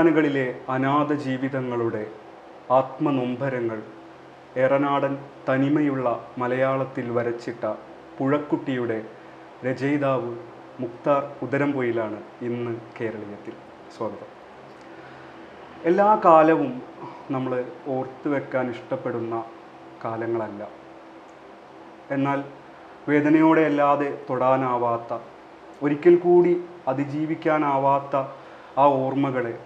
യത്തീങ്കാനകളിലെ അനാഥ ജീവിതങ്ങളുടെ ആത്മനൊമ്പരങ്ങൾ ഏറനാടൻ തനിമയുള്ള മലയാളത്തിൽ വരച്ചിട്ട പുഴക്കുട്ടിയുടെ രചയിതാവ് മുക്താർ ഉദരംപൊയിലാണ് ഇന്ന് കേരളീയത്തിൽ. സ്വാഗതം. എല്ലാ കാലവും നമ്മൾ ഓർത്തു വെക്കാൻ ഇഷ്ടപ്പെടുന്ന കാലങ്ങളല്ല. എന്നാൽ വേദനയോടെ അല്ലാതെ തൊടാനാവാത്ത, ഒരിക്കൽ കൂടി അതിജീവിക്കാനാവാത്ത ആ ഓർമ്മകളെ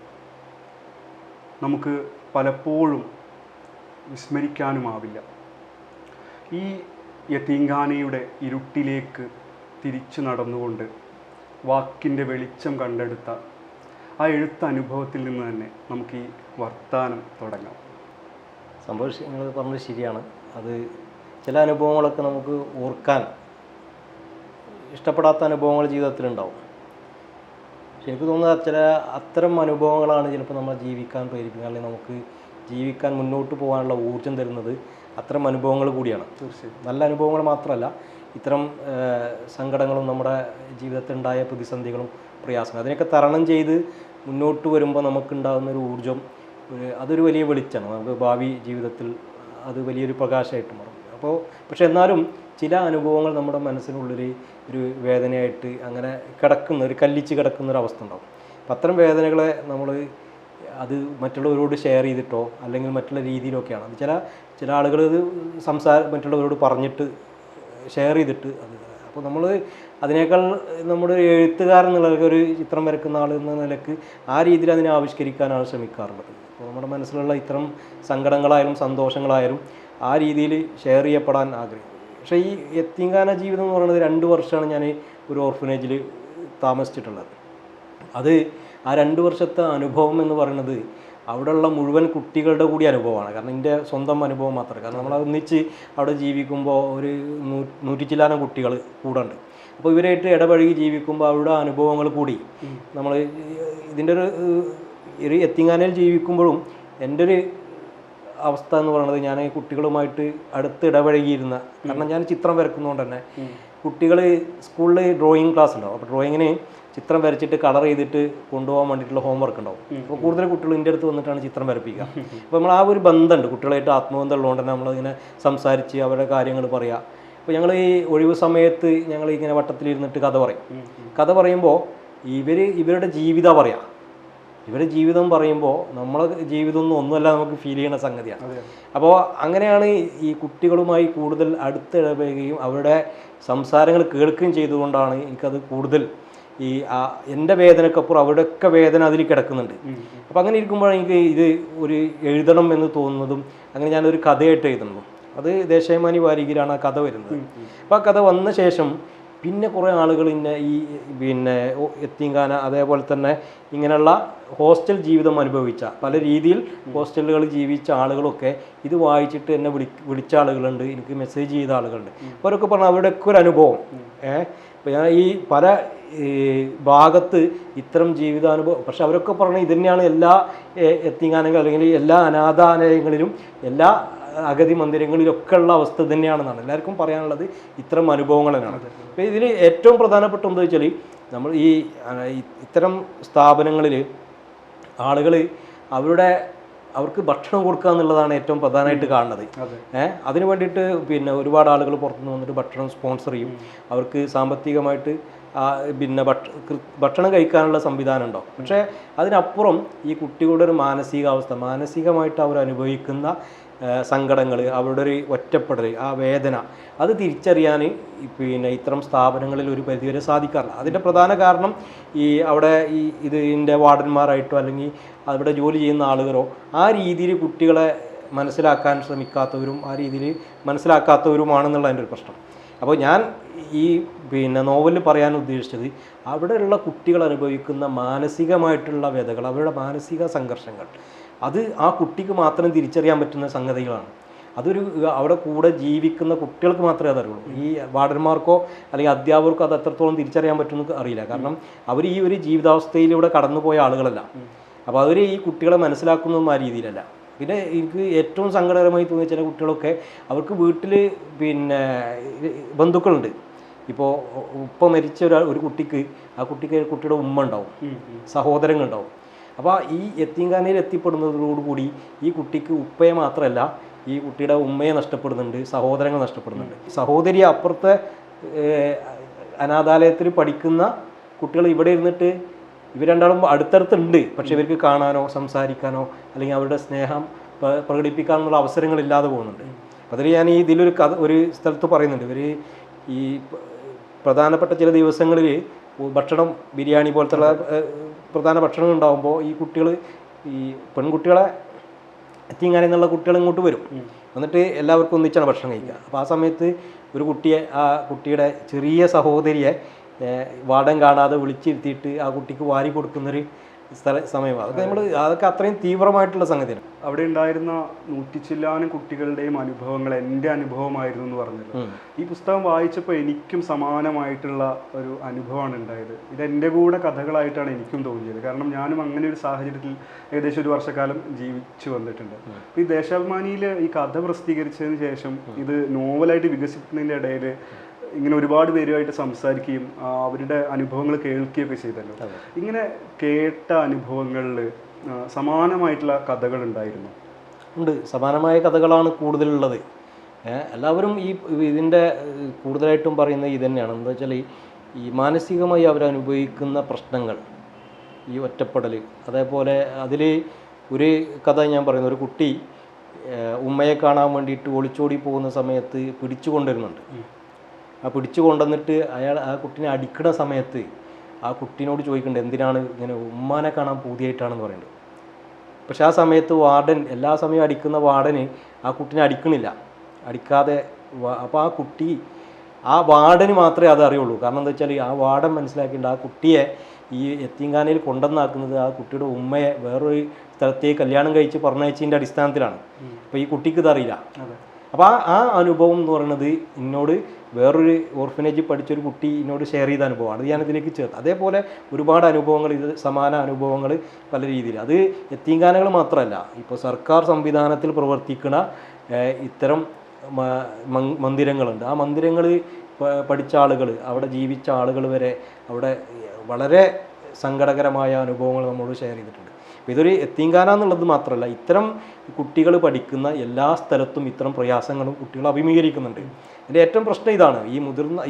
നമുക്ക് പലപ്പോഴും വിസ്മരിക്കാനുമാവില്ല. ഈ യത്തീങ്കാനയുടെ ഇരുട്ടിലേക്ക് തിരിച്ചു നടന്നുകൊണ്ട് വാക്കിൻ്റെ വെളിച്ചം കണ്ടെടുത്ത ആ എഴുത്തനുഭവത്തിൽ നിന്ന് തന്നെ നമുക്ക് ഈ വർത്താനം തുടങ്ങാം. സംഭവം നിങ്ങൾ പറഞ്ഞത് ശരിയാണ്. അത് ചില അനുഭവങ്ങളൊക്കെ നമുക്ക് ഓർക്കാൻ ഇഷ്ടപ്പെടാത്ത അനുഭവങ്ങൾ ജീവിതത്തിലുണ്ടാവും. പക്ഷെ എനിക്ക് തോന്നുന്നത് അത്തരം അനുഭവങ്ങളാണ് ചിലപ്പോൾ നമ്മൾ ജീവിക്കാൻ പ്രേരിപ്പിക്കുക, അല്ലെങ്കിൽ നമുക്ക് ജീവിക്കാൻ മുന്നോട്ട് പോകാനുള്ള ഊർജ്ജം തരുന്നത് അത്തരം അനുഭവങ്ങൾ കൂടിയാണ്. തീർച്ചയായും നല്ല അനുഭവങ്ങൾ മാത്രമല്ല, ഇത്തരം സങ്കടങ്ങളും നമ്മുടെ ജീവിതത്തിലുണ്ടായ പ്രതിസന്ധികളും പ്രയാസങ്ങളും അതിനൊക്കെ തരണം ചെയ്ത് മുന്നോട്ട് വരുമ്പോൾ നമുക്കുണ്ടാകുന്നൊരു ഊർജ്ജം, അതൊരു വലിയ വെളിച്ചമാണ്. നമുക്ക് ഭാവി ജീവിതത്തിൽ അത് വലിയൊരു പ്രകാശമായിട്ട് മാറും. പക്ഷെ എന്നാലും ചില അനുഭവങ്ങൾ നമ്മുടെ മനസ്സിനുള്ളിൽ ഒരു വേദനയായിട്ട് അങ്ങനെ ഒരു കല്ലിച്ച് കിടക്കുന്നൊരവസ്ഥ ഉണ്ടാവും. അപ്പം അത്തരം വേദനകളെ നമ്മൾ അത് മറ്റുള്ളവരോട് ഷെയർ ചെയ്തിട്ടോ അല്ലെങ്കിൽ മറ്റുള്ള രീതിയിലൊക്കെയാണ്. അത് ചില ആളുകൾ ഇത് മറ്റുള്ളവരോട് പറഞ്ഞിട്ട് ഷെയർ ചെയ്തിട്ട് അപ്പോൾ നമ്മൾ അതിനേക്കാൾ നമ്മുടെ എഴുത്തുകാരൻ എന്നുള്ള ഒരു ചിത്രം വരക്കുന്ന ആൾ എന്ന നിലക്ക് ആ രീതിയിൽ അതിനെ ആവിഷ്കരിക്കാനാണ് ശ്രമിക്കാറുള്ളത്. അപ്പോൾ നമ്മുടെ മനസ്സിലുള്ള ഇത്തരം സങ്കടങ്ങളായാലും സന്തോഷങ്ങളായാലും ആ രീതിയിൽ ഷെയർ ചെയ്യപ്പെടാൻ ആഗ്രഹിക്കും. പക്ഷേ ഈ യത്തീങ്കാന ജീവിതം എന്ന് പറയുന്നത് 2 വർഷമാണ് ഞാൻ ഒരു ഓർഫനേജിൽ താമസിച്ചിട്ടുള്ളത്. അത് ആ 2 വർഷത്തെ അനുഭവം എന്ന് പറയുന്നത് അവിടെയുള്ള മുഴുവൻ കുട്ടികളുടെ കൂടി അനുഭവമാണ്. കാരണം എൻ്റെ സ്വന്തം അനുഭവം മാത്രമല്ല. കാരണം നമ്മൾ ഒന്നിച്ച് അവിടെ ജീവിക്കുമ്പോൾ ഒരു 100 ചില്ലാനം കുട്ടികൾ കൂടെ ഉണ്ട്. അപ്പോൾ ഇവരായിട്ട് ഇടപഴകി ജീവിക്കുമ്പോൾ അവരുടെ അനുഭവങ്ങൾ കൂടി നമ്മൾ ഇതിൻ്റെ ഒരു യത്തീങ്കാനയിൽ ജീവിക്കുമ്പോഴും എൻ്റെ ഒരു അവസ്ഥ എന്ന് പറയുന്നത്, ഞാൻ കുട്ടികളുമായിട്ട് അടുത്ത് ഇടപഴകിയിരുന്ന, കാരണം ഞാൻ ചിത്രം വരക്കുന്നതുകൊണ്ട് തന്നെ കുട്ടികൾ സ്കൂളിൽ ഡ്രോയിങ് ക്ലാസ് ഉണ്ടാവും. അപ്പോൾ ഡ്രോയിങ്ങിന് ചിത്രം വരച്ചിട്ട് കളർ ചെയ്തിട്ട് കൊണ്ടുപോകാൻ വേണ്ടിയിട്ടുള്ള ഹോംവർക്ക് ഉണ്ടാവും. അപ്പോൾ കൂടുതൽ കുട്ടികൾ എൻ്റെ അടുത്ത് വന്നിട്ടാണ് ചിത്രം വരപ്പിക്കുക. അപ്പോൾ നമ്മൾ ആ ഒരു ബന്ധമുണ്ട്, കുട്ടികളായിട്ട് ആത്മബന്ധം ഉള്ളതുകൊണ്ട് തന്നെ നമ്മളിങ്ങനെ സംസാരിച്ച് അവരുടെ കാര്യങ്ങൾ പറയുക. അപ്പോൾ ഞങ്ങൾ ഈ ഒഴിവ് സമയത്ത് ഞങ്ങൾ ഇങ്ങനെ വട്ടത്തിലിരുന്നിട്ട് കഥ പറയുമ്പോൾ ഇവരുടെ ജീവിതം പറയാം. ഇവരുടെ ജീവിതം പറയുമ്പോൾ നമ്മളെ ജീവിതമൊന്നും ഒന്നുമല്ല നമുക്ക് ഫീൽ ചെയ്യുന്ന സംഗതിയാണ്. അപ്പോൾ അങ്ങനെയാണ് ഈ കുട്ടികളുമായി കൂടുതൽ അടുത്തിടപെടുകയും അവരുടെ സംസാരങ്ങൾ കേൾക്കുകയും ചെയ്തുകൊണ്ടാണ് എനിക്കത് കൂടുതൽ എൻ്റെ വേദനക്കപ്പുറം അവരുടെയൊക്കെ വേദന അതിൽ കിടക്കുന്നുണ്ട്. അപ്പോൾ അങ്ങനെ ഇരിക്കുമ്പോൾ എനിക്ക് ഇത് ഒരു എഴുതണം എന്ന് തോന്നുന്നതും അങ്ങനെ ഞാനൊരു കഥയായിട്ട് എഴുതുന്നതും. അത് ദേശാഭിമാനി വാരികയിലാണ് ആ കഥ വരുന്നത്. അപ്പോൾ ആ കഥ വന്ന ശേഷം പിന്നെ കുറേ ആളുകൾ യത്തീങ്കാന അതേപോലെ തന്നെ ഇങ്ങനെയുള്ള ഹോസ്റ്റൽ ജീവിതം അനുഭവിച്ച പല രീതിയിൽ ഹോസ്റ്റലുകളിൽ ജീവിച്ച ആളുകളൊക്കെ ഇത് വായിച്ചിട്ട് എന്നെ വിളിച്ച ആളുകളുണ്ട്, എനിക്ക് മെസ്സേജ് ചെയ്ത ആളുകളുണ്ട്. അപ്പോൾ അവരൊക്കെ പറഞ്ഞു അവരുടെയൊക്കെ ഒരു അനുഭവം. അപ്പോൾ ഞാൻ ഈ പല ഭാഗത്ത് ഇത്തരം ജീവിതാനുഭവം, പക്ഷെ അവരൊക്കെ പറഞ്ഞു ഇത് തന്നെയാണ് എല്ലാ യത്തീങ്കാനകളും അല്ലെങ്കിൽ എല്ലാ അനാഥാലയങ്ങളിലും എല്ലാ അഗതി മന്ദിരങ്ങളിലൊക്കെ ഉള്ള അവസ്ഥ തന്നെയാണെന്നാണ് എല്ലാവർക്കും പറയാനുള്ളത്. ഇത്തരം അനുഭവങ്ങൾ തന്നെയാണ്. അപ്പോൾ ഇതിൽ ഏറ്റവും പ്രധാനപ്പെട്ട എന്താ വെച്ചാൽ, നമ്മൾ ഇത്തരം സ്ഥാപനങ്ങളിൽ ആളുകൾ അവർക്ക് ഭക്ഷണം കൊടുക്കുക എന്നുള്ളതാണ് ഏറ്റവും പ്രധാനമായിട്ട് കാണുന്നത്. അതിന് വേണ്ടിയിട്ട് ഒരുപാട് ആളുകൾ പുറത്തുനിന്ന് വന്നിട്ട് ഭക്ഷണം സ്പോൺസർ ചെയ്യും. അവർക്ക് സാമ്പത്തികമായിട്ട് ഭക്ഷണം കഴിക്കാനുള്ള സംവിധാനം ഉണ്ടോ. പക്ഷേ അതിനപ്പുറം ഈ കുട്ടികളുടെ ഒരു മാനസികമായിട്ട് അവർ അനുഭവിക്കുന്ന സങ്കടങ്ങൾ, അവരുടെ ഒരു ഒറ്റപ്പെടൽ, ആ വേദന, അത് തിരിച്ചറിയാൻ ഇത്തരം സ്ഥാപനങ്ങളിൽ ഒരു പരിധിവരെ സാധിക്കാറില്ല. അതിൻ്റെ പ്രധാന കാരണം അവിടെ ഇതിൻ്റെ വാർഡന്മാരായിട്ടോ അല്ലെങ്കിൽ അവിടെ ജോലി ചെയ്യുന്ന ആളുകളോ ആ രീതിയിൽ കുട്ടികളെ മനസ്സിലാക്കാൻ ശ്രമിക്കാത്തവരും ആ രീതിയിൽ മനസ്സിലാക്കാത്തവരുമാണെന്നുള്ള എൻ്റെ ഒരു പ്രശ്നം. അപ്പോൾ ഞാൻ നോവലിൽ പറയാൻ ഉദ്ദേശിച്ചത് അവിടെയുള്ള കുട്ടികൾ അനുഭവിക്കുന്ന മാനസികമായിട്ടുള്ള വ്യതകൾ, അവരുടെ മാനസിക സംഘർഷങ്ങൾ, അത് ആ കുട്ടിക്ക് മാത്രം തിരിച്ചറിയാൻ പറ്റുന്ന സംഗതികളാണ്. അവിടെ കൂടെ ജീവിക്കുന്ന കുട്ടികൾക്ക് മാത്രമേ അതറിയുള്ളൂ. ഈ വാർഡന്മാർക്കോ അല്ലെങ്കിൽ അധ്യാപകർക്കോ അത് എത്രത്തോളം തിരിച്ചറിയാൻ പറ്റുമെന്ന് അറിയില്ല. കാരണം അവർ ഈ ഒരു ജീവിതാവസ്ഥയിലൂടെ കടന്നുപോയ ആളുകളല്ല. അപ്പോൾ അവർ ഈ കുട്ടികളെ മനസ്സിലാക്കുന്നതും ആ രീതിയിലല്ല. പിന്നെ എനിക്ക് ഏറ്റവും സങ്കടകരമായി തോന്നിയ ചില കുട്ടികളൊക്കെ അവർക്ക് വീട്ടിൽ ബന്ധുക്കളുണ്ട്. ഇപ്പോൾ ഉപ്പ മരിച്ച ഒരു കുട്ടിക്ക് കുട്ടിയുടെ ഉമ്മ ഉണ്ടാവും, സഹോദരങ്ങളുണ്ടാവും. അപ്പോൾ ഈ യത്തീംഖാനയിൽ എത്തിപ്പെടുന്നതോടുകൂടി ഈ കുട്ടിക്ക് ഉപ്പയെ മാത്രമല്ല ഈ കുട്ടിയുടെ ഉമ്മയെ നഷ്ടപ്പെടുന്നുണ്ട്, സഹോദരങ്ങൾ നഷ്ടപ്പെടുന്നുണ്ട്. സഹോദരി അപ്പുറത്തെ അനാഥാലയത്തിൽ പഠിക്കുന്ന കുട്ടികൾ ഇവിടെ ഇരുന്നിട്ട് ഇവർ രണ്ടാളും അടുത്തടുത്തുണ്ട്, പക്ഷെ ഇവർക്ക് കാണാനോ സംസാരിക്കാനോ അല്ലെങ്കിൽ അവരുടെ സ്നേഹം പ്രകടിപ്പിക്കാനുള്ള അവസരങ്ങളില്ലാതെ പോകുന്നുണ്ട്. അപ്പോൾ അതിൽ ഞാൻ ഇതിലൊരു കഥ ഒരു സ്ഥലത്ത് പറയുന്നുണ്ട്. ഇവർ ഈ പ്രധാനപ്പെട്ട ചില ദിവസങ്ങളിൽ ഭക്ഷണം ബിരിയാണി പോലത്തുള്ള പ്രധാന ഭക്ഷണം ഉണ്ടാകുമ്പോൾ ഈ കുട്ടികൾ ഈ പെൺകുട്ടികളെ എത്തിങ്ങാനെ എന്നുള്ള കുട്ടികൾ ഇങ്ങോട്ട് വരും. എന്നിട്ട് എല്ലാവർക്കും ഒന്നിച്ചാണ് ഭക്ഷണം കഴിക്കുക. അപ്പോൾ ആ സമയത്ത് ഒരു കുട്ടിയെ, ആ കുട്ടിയുടെ ചെറിയ സഹോദരിയെ വാടൻ കാണാതെ വിളിച്ചിരുത്തിയിട്ട് ആ കുട്ടിക്ക് വാരി കൊടുക്കുന്നൊരു സമയമാണ്. അതൊക്കെ അത്രയും തീവ്രമായിട്ടുള്ള സംഗതിയാണ്. അവിടെ ഉണ്ടായിരുന്ന 100 ചില്ലാനും കുട്ടികളുടെയും അനുഭവങ്ങൾ എൻ്റെ അനുഭവമായിരുന്നു എന്ന് പറഞ്ഞല്ലോ. ഈ പുസ്തകം വായിച്ചപ്പോൾ എനിക്കും സമാനമായിട്ടുള്ള ഒരു അനുഭവമാണ് ഉണ്ടായത്. ഇത് എൻ്റെ കൂടെ കഥകളായിട്ടാണ് എനിക്കും തോന്നിയത്. കാരണം ഞാനും അങ്ങനെ ഒരു സാഹചര്യത്തിൽ ഏകദേശം 1 വർഷക്കാലം ജീവിച്ചു വന്നിട്ടുണ്ട്. ഈ ദേശാഭിമാനിയിൽ ഈ കഥ പ്രസിദ്ധീകരിച്ചതിന് ശേഷം ഇത് നോവലായിട്ട് വികസിപ്പിക്കുന്നതിൻ്റെ ഇടയിൽ ഇങ്ങനെ ഒരുപാട് പേരുമായിട്ട് സംസാരിക്കുകയും അവരുടെ അനുഭവങ്ങൾ കേൾക്കുകയൊക്കെ ചെയ്തല്ലോ. ഇങ്ങനെ കേട്ട അനുഭവങ്ങളിൽ സമാനമായിട്ടുള്ള കഥകൾ ഉണ്ടായിരുന്നു? ഉണ്ട്, സമാനമായ കഥകളാണ് കൂടുതലുള്ളത്. എല്ലാവരും ഇതിൻ്റെ കൂടുതലായിട്ടും പറയുന്നത് ഇത് തന്നെയാണ്. എന്താ വെച്ചാൽ ഈ മാനസികമായി അവരനുഭവിക്കുന്ന പ്രശ്നങ്ങൾ, ഈ ഒറ്റപ്പെടൽ, അതേപോലെ അതിൽ ഒരു കഥ ഞാൻ പറയുന്നത്, ഒരു കുട്ടി ഉമ്മയെ കാണാൻ വേണ്ടിയിട്ട് ഒളിച്ചോടി പോകുന്ന സമയത്ത് പിടിച്ചു കൊണ്ടുവരുന്നുണ്ട്. ആ പിടിച്ചു കൊണ്ടുവന്നിട്ട് ആ കുട്ടീനെ അടിക്കുന്ന സമയത്ത് ആ കുട്ടീനോട് ചോദിക്കുന്നുണ്ട് എന്തിനാണ് ഇങ്ങനെ ഉമ്മാനെ കാണാൻ പൂതിയായിട്ടാണെന്ന് പറയുന്നത്. പക്ഷെ ആ സമയത്ത് വാർഡൻ, എല്ലാ സമയവും അടിക്കുന്ന വാർഡന് ആ കുട്ടീനെ അടിക്കണില്ല, അടിക്കാതെ. അപ്പോൾ ആ കുട്ടി, ആ വാർഡന് മാത്രമേ അത് അറിയുള്ളൂ. കാരണം എന്താ വെച്ചാൽ ആ വാർഡൻ മനസ്സിലാക്കിയിട്ടുണ്ട് ആ കുട്ടിയെ ഈ യത്തീംഖാനയിൽ കൊണ്ടുവന്നാക്കുന്നത് ആ കുട്ടിയുടെ ഉമ്മയെ വേറൊരു സ്ഥലത്തേക്ക് കല്യാണം കഴിച്ച് പറഞ്ഞയച്ചതിൻ്റെ അടിസ്ഥാനത്തിലാണ്. അപ്പോൾ ഈ കുട്ടിക്ക് ഇതറിയില്ല. അപ്പോൾ ആ അനുഭവം എന്ന് പറയുന്നത് എന്നോട് വേറൊരു ഓർഫനേജിൽ പഠിച്ചൊരു കുട്ടി എന്നോട് ഷെയർ ചെയ്ത അനുഭവമാണ്. അത് ഞാനിതിലേക്ക് ചേർത്ത്. അതേപോലെ ഒരുപാട് അനുഭവങ്ങൾ, ഇത് സമാന അനുഭവങ്ങൾ പല രീതിയിൽ. അത് യത്തീംഖാനകൾ മാത്രമല്ല, ഇപ്പോൾ സർക്കാർ സംവിധാനത്തിൽ പ്രവർത്തിക്കുന്ന ഇത്തരം മന്ദിരങ്ങളുണ്ട്. ആ മന്ദിരങ്ങളിൽ പഠിച്ച ആളുകൾ, അവിടെ ജീവിച്ച ആളുകൾ വരെ അവിടെ വളരെ സങ്കടകരമായ അനുഭവങ്ങൾ നമ്മളോട് ഷെയർ ചെയ്തിട്ടുണ്ട്. അപ്പോൾ ഇതൊരു യത്തീംഖാന എന്നുള്ളത് മാത്രമല്ല, ഇത്തരം കുട്ടികൾ പഠിക്കുന്ന എല്ലാ സ്ഥലത്തും ഇത്തരം പ്രയാസങ്ങളും കുട്ടികൾ അഭിമുഖീകരിക്കുന്നുണ്ട്. ഇതിൻ്റെ ഏറ്റവും പ്രശ്നം ഇതാണ്, ഈ മുതിർന്ന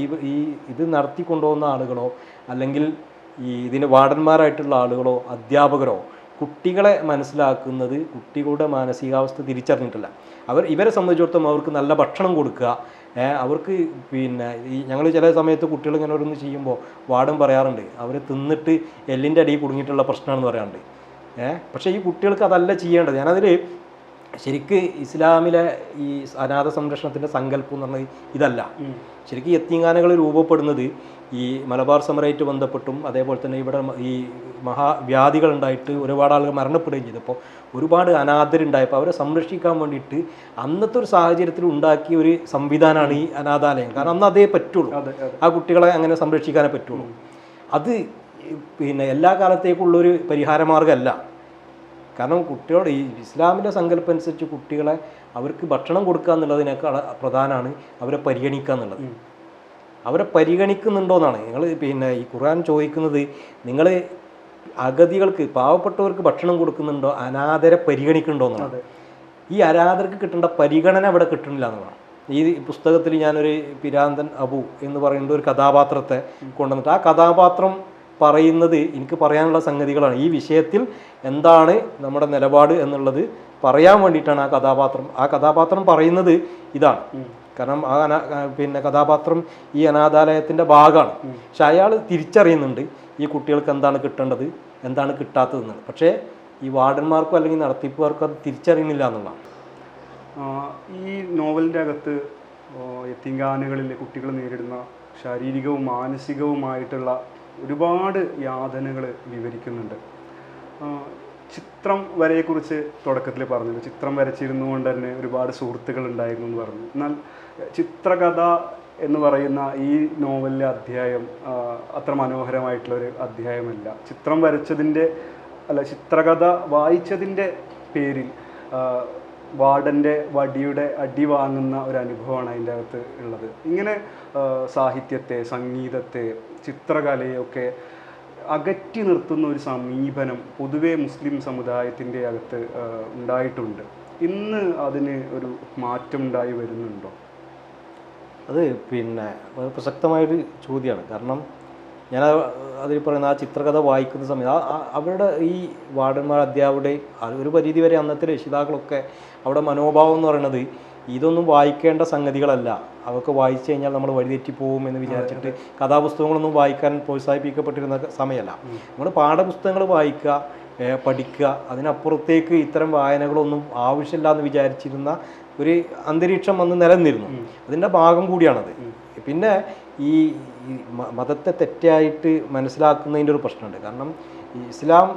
ഇത് നടത്തിക്കൊണ്ടുപോകുന്ന ആളുകളോ അല്ലെങ്കിൽ ഇതിൻ്റെ വാർഡന്മാരായിട്ടുള്ള ആളുകളോ അധ്യാപകരോ കുട്ടികളെ മനസ്സിലാക്കുന്നത്, കുട്ടികളുടെ മാനസികാവസ്ഥ തിരിച്ചറിഞ്ഞിട്ടില്ല. ഇവരെ സംബന്ധിച്ചിടത്തോളം അവർക്ക് നല്ല ഭക്ഷണം കൊടുക്കുക, അവർക്ക് ഞങ്ങൾ ചില സമയത്ത് കുട്ടികൾ ഇങ്ങനെ ഓരോന്ന് ചെയ്യുമ്പോൾ വാർഡൻ പറയാറുണ്ട് അവർ തിന്നിട്ട് എല്ലിൻ്റെ അടിയിൽ കുടുങ്ങിയിട്ടുള്ള പ്രശ്നമാണെന്ന് പറയാറുണ്ട്. പക്ഷേ ഈ കുട്ടികൾക്ക് അതല്ല ചെയ്യേണ്ടത്. ഞാനതിൽ ശരിക്ക് ഇസ്ലാമിലെ ഈ അനാഥ സംരക്ഷണത്തിൻ്റെ സങ്കല്പം എന്ന് പറഞ്ഞാൽ ഇതല്ല. ശരിക്കും യത്തീംഖാനകൾ രൂപപ്പെടുന്നത് ഈ മലബാർ സമരമായിട്ട് ബന്ധപ്പെട്ടും അതേപോലെ തന്നെ ഇവിടെ ഈ മഹാവ്യാധികൾ ഉണ്ടായിട്ട് ഒരുപാട് ആളുകൾ മരണപ്പെടുകയും ചെയ്തപ്പോൾ ഒരുപാട് അനാഥരുണ്ടായപ്പോൾ അവരെ സംരക്ഷിക്കാൻ വേണ്ടിയിട്ട് അന്നത്തെ ഒരു സാഹചര്യത്തിൽ ഉണ്ടാക്കിയ ഒരു സംവിധാനമാണ് ഈ അനാഥാലയം. കാരണം അന്ന് അതേ പറ്റുള്ളൂ, ആ കുട്ടികളെ അങ്ങനെ സംരക്ഷിക്കാനേ പറ്റുള്ളൂ. അത് എല്ലാ കാലത്തേക്കുള്ളൊരു പരിഹാരമാർഗ്ഗമല്ല. കാരണം കുട്ടികളോട് ഈ ഇസ്ലാമിൻ്റെ സങ്കല്പം അനുസരിച്ച് കുട്ടികളെ അവർക്ക് ഭക്ഷണം കൊടുക്കുക എന്നുള്ളതിനേക്കാൾ പ്രധാനമാണ് അവരെ പരിഗണിക്കുക എന്നുള്ളത്. അവരെ പരിഗണിക്കുന്നുണ്ടോയെന്നാണ് നിങ്ങൾ ഈ ഖുർആൻ ചോദിക്കുന്നത്. നിങ്ങൾ അഗതികൾക്ക്, പാവപ്പെട്ടവർക്ക് ഭക്ഷണം കൊടുക്കുന്നുണ്ടോ, അനാഥരെ പരിഗണിക്കുന്നുണ്ടോ എന്നുള്ളത്. ഈ അനാഥർക്ക് കിട്ടേണ്ട പരിഗണന അവിടെ കിട്ടണില്ല എന്നുള്ളതാണ്. ഈ പുസ്തകത്തിൽ ഞാനൊരു പിരാന്തൻ അബു എന്ന് പറയുന്ന ഒരു കഥാപാത്രത്തെ കൊണ്ടുവന്നിട്ട് ആ കഥാപാത്രം പറയുന്നത് എനിക്ക് പറയാനുള്ള സംഗതികളാണ്. ഈ വിഷയത്തിൽ എന്താണ് നമ്മുടെ നിലപാട് എന്നുള്ളത് പറയാൻ വേണ്ടിയിട്ടാണ് ആ കഥാപാത്രം പറയുന്നത് ഇതാണ്. കാരണം കഥാപാത്രം ഈ അനാഥാലയത്തിൻ്റെ ഭാഗമാണ്. പക്ഷെ അയാൾ തിരിച്ചറിയുന്നുണ്ട് ഈ കുട്ടികൾക്ക് എന്താണ് കിട്ടേണ്ടത്, എന്താണ് കിട്ടാത്തതെന്നുള്ളത്. പക്ഷേ ഈ വാർഡന്മാർക്കും അല്ലെങ്കിൽ നടത്തിപ്പുകാർക്കും അത് തിരിച്ചറിയുന്നില്ല എന്നുള്ളതാണ്. ഈ നോവലിൻ്റെ അകത്ത് യത്തീംഖാനകളിലെ കുട്ടികൾ നേരിടുന്ന ശാരീരികവും മാനസികവുമായിട്ടുള്ള ഒരുപാട് യാതനകൾ വിവരിക്കുന്നുണ്ട്. ചിത്രം വരയെക്കുറിച്ച് തുടക്കത്തിൽ പറഞ്ഞില്ല. ചിത്രം വരച്ചിരുന്നു കൊണ്ട് തന്നെ ഒരുപാട് സുഹൃത്തുക്കൾ ഉണ്ടായിരുന്നു എന്ന് പറഞ്ഞു. എന്നാൽ ചിത്രകഥ എന്ന് പറയുന്ന ഈ നോവലിലെ അധ്യായം അത്ര മനോഹരമായിട്ടുള്ളൊരു അധ്യായമല്ല. ചിത്രം വരച്ചതിൻ്റെ ചിത്രകഥ വായിച്ചതിൻ്റെ പേരിൽ വാർഡൻ്റെ വടിയുടെ അടി വാങ്ങുന്ന ഒരു അനുഭവമാണ് അതിൻ്റെ അകത്ത് ഉള്ളത്. ഇങ്ങനെ സാഹിത്യത്തെ, സംഗീതത്തെ, ചിത്രകലയൊക്കെ അകറ്റി നിർത്തുന്ന ഒരു സമീപനം പൊതുവെ മുസ്ലിം സമുദായത്തിൻ്റെ അകത്ത് ഉണ്ടായിട്ടുണ്ട്. ഇന്ന് അതിന് ഒരു മാറ്റം ഉണ്ടായി വരുന്നുണ്ടോ? അത് പിന്നെ പ്രസക്തമായൊരു ചോദ്യമാണ്. കാരണം ഞാൻ അതിൽ പറയുന്ന ആ ചിത്രകഥ വായിക്കുന്ന സമയത്ത് അവരുടെ ഈ വാർഡന്മാർ, അധ്യാപകരുടെ ഒരു പരിധി വരെ അന്നത്തെ രക്ഷിതാക്കളൊക്കെ അവിടെ മനോഭാവം എന്ന് പറയുന്നത് ഇതൊന്നും വായിക്കേണ്ട സംഗതികളല്ല, അവർക്ക് വായിച്ചു കഴിഞ്ഞാൽ നമ്മൾ വഴിതെറ്റിപ്പോവും എന്ന് വിചാരിച്ചിട്ട് കഥാപുസ്തകങ്ങളൊന്നും വായിക്കാൻ പ്രോത്സാഹിപ്പിക്കപ്പെട്ടിരുന്ന സമയമല്ല. നമ്മൾ പാഠപുസ്തകങ്ങൾ വായിക്കുക, പഠിക്കുക, അതിനപ്പുറത്തേക്ക് ഇത്തരം വായനകളൊന്നും ആവശ്യമില്ല എന്ന് വിചാരിച്ചിരുന്ന ഒരു അന്തരീക്ഷം വന്ന് നിലനിന്നിരുന്നു. അതിൻ്റെ ഭാഗം കൂടിയാണത്. പിന്നെ ഈ മതത്തെ തെറ്റായിട്ട് മനസ്സിലാക്കുന്നതിൻ്റെ ഒരു പ്രശ്നമുണ്ട്. കാരണം ഇസ്ലാം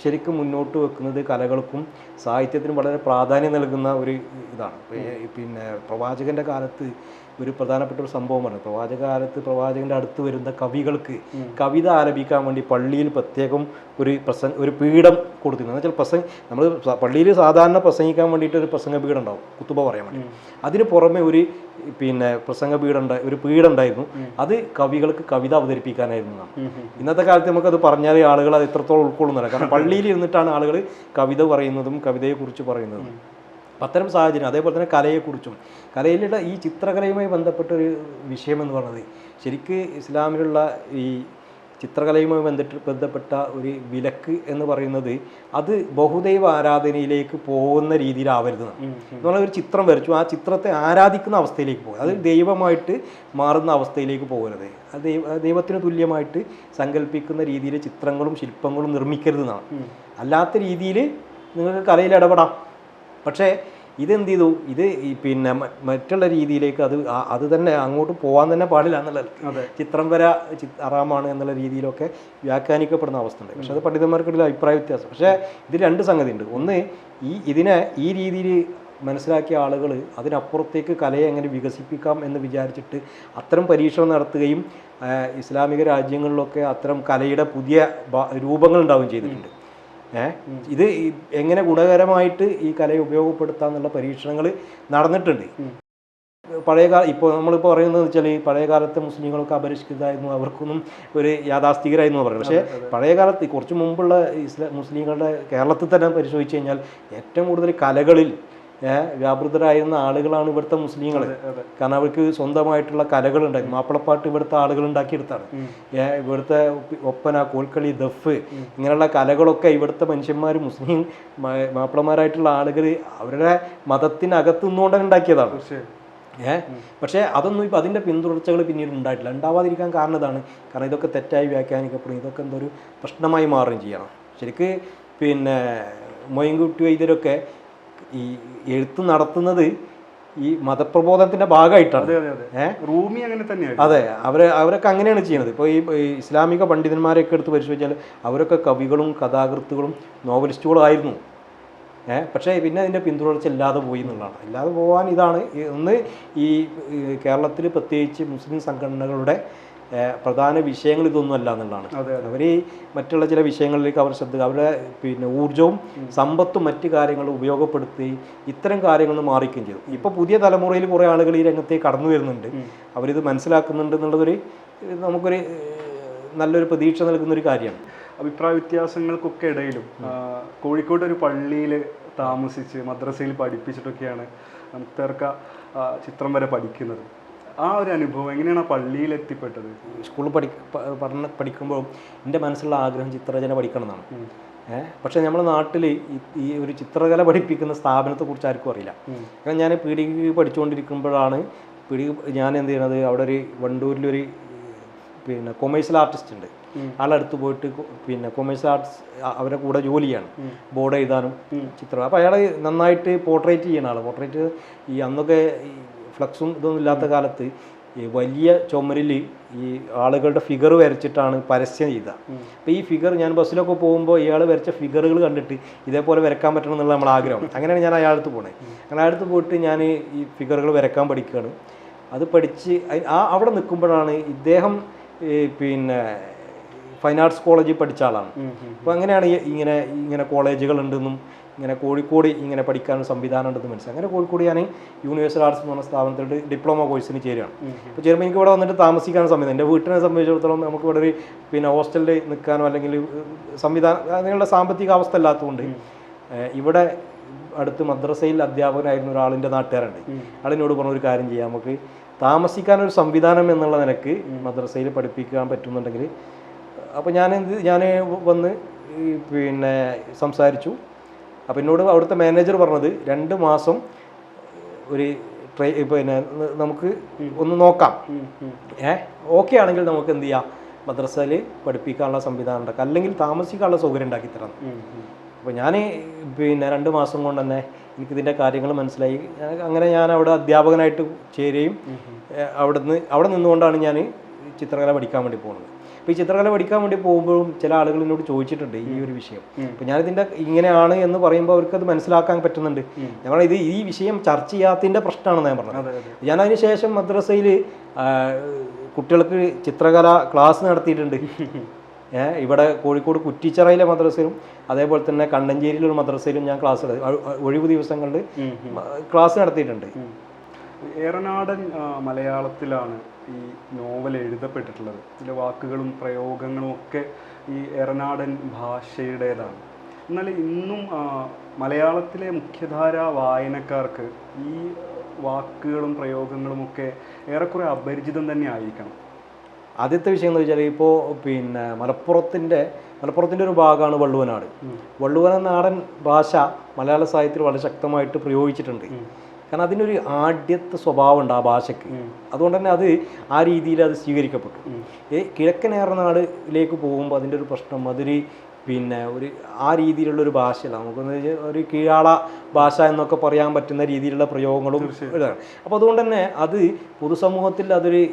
ശരിക്കും മുന്നോട്ട് വെക്കുന്നത് കലകൾക്കും സാഹിത്യത്തിനും വളരെ പ്രാധാന്യം നൽകുന്ന ഒരു ഇതാണ്. പിന്നെ പ്രവാചകൻ്റെ കാലത്ത് ഒരു പ്രധാനപ്പെട്ട ഒരു സംഭവമാണ്. പ്രവാചക കാലത്ത് പ്രവാചകൻ്റെ അടുത്ത് വരുന്ന കവികൾക്ക് കവിത ആലപിക്കാൻ വേണ്ടി പള്ളിയിൽ പ്രത്യേകം ഒരു പീഠം കൊടുത്തിരുന്നു. എന്ന് വെച്ചാൽ നമ്മൾ പള്ളിയിൽ സാധാരണ പ്രസംഗിക്കാൻ വേണ്ടിയിട്ട് ഒരു പ്രസംഗ പീഠം ഉണ്ടാവും, കുത്തുബ പറയാൻ വേണ്ടി. അതിന് പുറമെ ഒരു പ്രസംഗ ഒരു പീഠം ഉണ്ടായിരുന്നു. അത് കവികൾക്ക് കവിത അവതരിപ്പിക്കാനായിരുന്നു. ഇന്നത്തെ കാലത്ത് നമുക്കത് പറഞ്ഞാൽ ആളുകൾ അത് എത്രത്തോളം ഉൾക്കൊള്ളുന്നില്ല. കാരണം പള്ളിയിൽ ഇരുന്നിട്ടാണ് ആളുകൾ കവിത പറയുന്നതും കവിതയെക്കുറിച്ച് പറയുന്നതും. അത്തരം സാഹചര്യം. അതേപോലെ തന്നെ കലയെക്കുറിച്ചും, കലയിലുള്ള ഈ ചിത്രകലയുമായി ബന്ധപ്പെട്ട ഒരു വിഷയം എന്ന് പറയുന്നത് ശരിക്ക് ഇസ്ലാമിലുള്ള ഈ ചിത്രകലയുമായി ബന്ധപ്പെട്ട ഒരു വിലക്ക് എന്ന് പറയുന്നത് അത് ബഹുദൈവ ആരാധനയിലേക്ക് പോകുന്ന രീതിയിലാവരുത്. എന്ന് പറഞ്ഞാൽ ഒരു ചിത്രം വരച്ചു, ആ ചിത്രത്തെ ആരാധിക്കുന്ന അവസ്ഥയിലേക്ക് പോകുക, അത് ദൈവമായിട്ട് മാറുന്ന അവസ്ഥയിലേക്ക് പോകരുത്. അത് ദൈവത്തിന് തുല്യമായിട്ട് സങ്കല്പിക്കുന്ന രീതിയിൽ ചിത്രങ്ങളും ശില്പങ്ങളും നിർമ്മിക്കരുതെന്നാണ്. അല്ലാത്ത രീതിയിൽ നിങ്ങൾക്ക് കലയിൽ ഇടപെടാം. പക്ഷേ ഇതെന്ത് ചെയ്തു, ഇത് മറ്റുള്ള രീതിയിലേക്ക് അത് തന്നെ അങ്ങോട്ട് പോകാൻ തന്നെ പാടില്ല എന്നുള്ള ചിത്രം വര ഹറാമാണ് എന്നുള്ള രീതിയിലൊക്കെ വ്യാഖ്യാനിക്കപ്പെടുന്ന അവസ്ഥ ഉണ്ട്. പക്ഷെ അത് പണ്ഡിതന്മാർക്കിടയിൽ അഭിപ്രായ വ്യത്യാസം. പക്ഷേ ഇത് രണ്ട് സംഗതിയുണ്ട്. ഒന്ന്, ഇതിനെ ഈ രീതിയിൽ മനസ്സിലാക്കിയ ആളുകൾ അതിനപ്പുറത്തേക്ക് കലയെ എങ്ങനെ വികസിപ്പിക്കാം എന്ന് വിചാരിച്ചിട്ട് അത്തരം പരീക്ഷണം നടത്തുകയും ഇസ്ലാമിക രാജ്യങ്ങളിലൊക്കെ അത്തരം കലയുടെ പുതിയ രൂപങ്ങൾ ഉണ്ടാവുകയും ചെയ്തിട്ടുണ്ട്. ഇത് എങ്ങനെ ഗുണകരമായിട്ട് ഈ കലയെ ഉപയോഗപ്പെടുത്താമെന്നുള്ള പരീക്ഷണങ്ങൾ നടന്നിട്ടുണ്ട്. ഇപ്പോൾ നമ്മളിപ്പോൾ പറയുന്നത് വെച്ചാൽ പഴയ കാലത്തെ മുസ്ലിങ്ങളൊക്കെ അപരിഷ്കൃതമായിരുന്നു, അവർക്കൊന്നും ഒരു യാഥാസ്ഥികരായിരുന്നു പറയുന്നത്. പക്ഷേ പഴയ കാലത്ത് കുറച്ച് മുമ്പുള്ള മുസ്ലിങ്ങളുടെ കേരളത്തിൽ തന്നെ പരിശോധിച്ച് കഴിഞ്ഞാൽ ഏറ്റവും കൂടുതൽ കലകളിൽ വ്യാപൃതരായിരുന്ന ആളുകളാണ് ഇവിടുത്തെ മുസ്ലിങ്ങൾ. കാരണം അവർക്ക് സ്വന്തമായിട്ടുള്ള കലകളുണ്ടായിരുന്നു. മാപ്പിളപ്പാട്ട് ഇവിടുത്തെ ആളുകൾ ഉണ്ടാക്കിയെടുത്താണ്. ഇവിടുത്തെ ഒപ്പന, കോൽക്കളി, ദഫ് ഇങ്ങനെയുള്ള കലകളൊക്കെ ഇവിടുത്തെ മനുഷ്യന്മാർ, മുസ്ലിം മാപ്പിളമാരായിട്ടുള്ള ആളുകൾ അവരുടെ മതത്തിനകത്ത് നിന്നുകൊണ്ട് ഉണ്ടാക്കിയതാണ്. പക്ഷേ അതൊന്നും ഇപ്പോൾ അതിൻ്റെ പിന്തുടർച്ചകൾ പിന്നീട് ഉണ്ടായിട്ടില്ല. ഉണ്ടാവാതിരിക്കാൻ കാരണം ഇതാണ്. കാരണം ഇതൊക്കെ തെറ്റായി വ്യാഖ്യാനിക്കപ്പെടും, ഇതൊക്കെ എന്തൊരു പ്രശ്നമായി മാറുകയും ചെയ്യണം. ശരിക്ക് മൊയ്ൻകുട്ടി വൈദ്യരൊക്കെ ഈ എഴുത്ത് നടത്തുന്നത് ഈ മതപ്രബോധനത്തിന്റെ ഭാഗമായിട്ടാണ്. റൂമി അങ്ങനെ തന്നെയാണ്. അതെ, അവരൊക്കെ അങ്ങനെയാണ് ചെയ്യുന്നത്. ഇപ്പോൾ ഈ ഇസ്ലാമിക പണ്ഡിതന്മാരെയൊക്കെ എടുത്ത് പരിശോധിച്ചാൽ അവരൊക്കെ കവികളും കഥാകൃത്തുകളും നോവലിസ്റ്റുകളും ആയിരുന്നു. പക്ഷേ പിന്നെ അതിൻ്റെ പിന്തുടർച്ച ഇല്ലാതെ പോയി എന്നുള്ളതാണ്. ഇല്ലാതെ പോകാൻ ഇതാണ് ഒന്ന്, ഈ കേരളത്തിൽ പ്രത്യേകിച്ച് മുസ്ലിം സംഘടനകളുടെ പ്രധാന വിഷയങ്ങൾ ഇതൊന്നും അല്ല എന്നുള്ളതാണ്. അവർ മറ്റുള്ള ചില വിഷയങ്ങളിലേക്ക് അവർ അവരുടെ ഊർജവും സമ്പത്തും മറ്റു കാര്യങ്ങളും ഉപയോഗപ്പെടുത്തി ഇത്തരം കാര്യങ്ങൾ മാറിക്കുകയും ചെയ്തു. ഇപ്പോൾ പുതിയ തലമുറയിൽ കുറേ ആളുകൾ ഈ രംഗത്തേക്ക് കടന്നു വരുന്നുണ്ട്, അവരിത് മനസ്സിലാക്കുന്നുണ്ട് എന്നുള്ളതൊരു നമുക്കൊരു നല്ലൊരു പ്രതീക്ഷ നൽകുന്നൊരു കാര്യമാണ്. അഭിപ്രായ വ്യത്യാസങ്ങൾക്കൊക്കെ ഇടയിലും കോഴിക്കോട് ഒരു പള്ളിയിൽ താമസിച്ച് മദ്രസയിൽ പഠിപ്പിച്ചിട്ടൊക്കെയാണ് മുക്താർക്ക ചിത്രം വരെ പഠിക്കുന്നത്. ആ ഒരു അനുഭവം എങ്ങനെയാണ് ആ പള്ളിയിൽ എത്തിപ്പെട്ടത്? സ്കൂളിൽ പഠിക്കുമ്പോൾ എൻ്റെ മനസ്സിലുള്ള ആഗ്രഹം ചിത്രരചന പഠിക്കണം എന്നാണ്. പക്ഷേ നമ്മുടെ നാട്ടിൽ ഈ ഒരു ചിത്രകല പഠിപ്പിക്കുന്ന സ്ഥാപനത്തെക്കുറിച്ച് ആർക്കും അറിയില്ല. കാരണം ഞാൻ പീഡിക പഠിച്ചുകൊണ്ടിരിക്കുമ്പോഴാണ് ഞാൻ എന്ത് ചെയ്യണത്, അവിടെ ഒരു വണ്ടൂരിലൊരു കൊമേഴ്സ്യൽ ആർട്ടിസ്റ്റ് ഉണ്ട്. ആളടുത്ത് പോയിട്ട് കൊമേഴ്സ്യൽ ആർട്സ് അവരുടെ കൂടെ ജോലിയാണ്, ബോർഡ് എഴുതാനും ചിത്രം. അപ്പോൾ അയാൾ നന്നായിട്ട് പോർട്രേറ്റ് ചെയ്യുന്ന ആൾ. പോർട്രേറ്റ് ഈ അന്നൊക്കെ ഈ ഫ്ലക്സും ഇതൊന്നും ഇല്ലാത്ത കാലത്ത് ഈ വലിയ ചുമരിൽ ഈ ആളുകളുടെ ഫിഗർ വരച്ചിട്ടാണ് പരസ്യം ചെയ്തത്. അപ്പോൾ ഈ ഫിഗർ ഞാൻ ബസ്സിലൊക്കെ പോകുമ്പോൾ ഇയാൾ വരച്ച ഫിഗറുകൾ കണ്ടിട്ട് ഇതേപോലെ വരക്കാൻ പറ്റണം എന്നുള്ള നമ്മൾ ആഗ്രഹം. അങ്ങനെയാണ് ഞാൻ അയാളടുത്ത് പോണേ. അങ്ങനെ അയാളടുത്ത് പോയിട്ട് ഞാൻ ഈ ഫിഗറുകൾ വരക്കാൻ പഠിക്കുകയാണ്. അത് പഠിച്ച് അവിടെ നിൽക്കുമ്പോഴാണ് ഇദ്ദേഹം ഫൈൻ ആർട്സ് കോളേജിൽ പഠിച്ച ആളാണ്. അപ്പോൾ അങ്ങനെയാണ് ഇങ്ങനെ കോളേജുകളുണ്ടെന്നും ഇങ്ങനെ കോഴിക്കോട് ഇങ്ങനെ പഠിക്കാനൊരു സംവിധാനം ഉണ്ടെന്ന് മനസ്സിലായി. അങ്ങനെ കോഴിക്കോട് ഞാൻ യൂണിവേഴ്സൽ ആർട്സ് എന്ന് പറഞ്ഞ സ്ഥാപനത്തിൽ ഡിപ്ലോമ കോഴ്സിന് ചേരുകയാണ്. അപ്പോൾ ചേരുമ്പോൾ എനിക്ക് ഇവിടെ വന്നിട്ട് താമസിക്കാൻ സംവിധാനം, എൻ്റെ വീട്ടിനെ സംബന്ധിച്ചിടത്തോളം നമുക്ക് ഇവിടെ ഒരു ഹോസ്റ്റലിൽ നിൽക്കാനോ അല്ലെങ്കിൽ അതിനുള്ള സാമ്പത്തിക അവസ്ഥ ഇല്ലാത്തതുകൊണ്ട് ഇവിടെ അടുത്ത് മദ്രസയിൽ അധ്യാപകനായിരുന്ന ഒരാളിൻ്റെ നാട്ടുകാരുണ്ട്. ആളിനോട് പറഞ്ഞ ഒരു കാര്യം ചെയ്യാം, നമുക്ക് താമസിക്കാനൊരു സംവിധാനം എന്നുള്ള നിലക്ക് മദ്രസയിൽ പഠിപ്പിക്കാൻ പറ്റുന്നുണ്ടെങ്കിൽ. അപ്പോൾ ഞാൻ വന്ന് സംസാരിച്ചു. അപ്പോൾ എന്നോട് അവിടുത്തെ മാനേജർ പറഞ്ഞത് 2 മാസം ഒരു നമുക്ക് ഒന്ന് നോക്കാം, ഓക്കെ ആണെങ്കിൽ നമുക്ക് എന്ത് ചെയ്യാം, മദ്രസയിൽ പഠിപ്പിക്കാനുള്ള സംവിധാനം ഉണ്ടാക്കാം, അല്ലെങ്കിൽ താമസിക്കാനുള്ള സൗകര്യം ഉണ്ടാക്കി തരാം. അപ്പോൾ ഞാൻ 2 മാസം കൊണ്ട് തന്നെ എനിക്കിതിൻ്റെ കാര്യങ്ങൾ മനസ്സിലായി. അങ്ങനെ ഞാൻ അവിടെ അധ്യാപകനായിട്ട് ചേരുകയും അവിടെ നിന്നുകൊണ്ടാണ് ഞാൻ ചിത്രകല പഠിക്കാൻ വേണ്ടി പോകുന്നത്. അപ്പോൾ ഈ ചിത്രകല പഠിക്കാൻ വേണ്ടി പോകുമ്പോഴും ചില ആളുകൾ എന്നോട് ചോദിച്ചിട്ടുണ്ട് ഈ ഒരു വിഷയം. അപ്പോൾ ഞാനിതിൻ്റെ ഇങ്ങനെയാണ് എന്ന് പറയുമ്പോൾ അവർക്കത് മനസ്സിലാക്കാൻ പറ്റുന്നുണ്ട്. ഞങ്ങൾ ഈ വിഷയം ചർച്ച ചെയ്യാത്തതിൻ്റെ പ്രശ്നമാണെന്ന് ഞാൻ പറഞ്ഞത്. ഞാൻ അതിന് ശേഷം മദ്രസയിൽ കുട്ടികൾക്ക് ചിത്രകല ക്ലാസ് നടത്തിയിട്ടുണ്ട്. ഇവിടെ കോഴിക്കോട് കുറ്റിച്ചിറയിലെ മദ്രസയിലും അതേപോലെ തന്നെ കണ്ണഞ്ചേരിയിലൊരു മദ്രസയിലും ഞാൻ ഒഴിവ് ദിവസങ്ങളിൽ ക്ലാസ് നടത്തിയിട്ടുണ്ട്. ഏറനാടൻ മലയാളത്തിലാണ് ഈ നോവൽ എഴുതപ്പെട്ടിട്ടുള്ളത്. ചില വാക്കുകളും പ്രയോഗങ്ങളും ഒക്കെ ഈ ഏറനാടൻ ഭാഷയുടേതാണ്. എന്നാൽ ഇന്നും മലയാളത്തിലെ മുഖ്യധാര വായനക്കാർക്ക് ഈ വാക്കുകളും പ്രയോഗങ്ങളുമൊക്കെ ഏറെക്കുറെ അപരിചിതം തന്നെ ആയിരിക്കണം. ആദ്യത്തെ വിഷയം എന്ന് വെച്ചാൽ ഇപ്പോൾ മലപ്പുറത്തിൻ്റെ ഒരു ഭാഗമാണ് വള്ളുവനാട്. വള്ളുവനാടൻ ഭാഷ മലയാള സാഹിത്യത്തിൽ വളരെ ശക്തമായിട്ട് പ്രയോഗിച്ചിട്ടുണ്ട്. കാരണം അതിനൊരു ആഢ്യത്വ സ്വഭാവം ഉണ്ട് ആ ഭാഷയ്ക്ക്. അതുകൊണ്ട് തന്നെ അത് ആ രീതിയിൽ അത് സ്വീകരിക്കപ്പെട്ടു. കിഴക്കൻ ഏറനാടിലേക്ക് പോകുമ്പോൾ അതിൻ്റെ ഒരു പ്രശ്നം അതൊരു ഒരു ആ രീതിയിലുള്ളൊരു ഭാഷയല്ല. നമുക്കൊന്ന് ഒരു കീഴാള ഭാഷ എന്നൊക്കെ പറയാൻ പറ്റുന്ന രീതിയിലുള്ള പ്രയോഗങ്ങളും ഇതാണ്. അപ്പോൾ അതുകൊണ്ട് തന്നെ അത് പൊതുസമൂഹത്തിൽ അതൊരു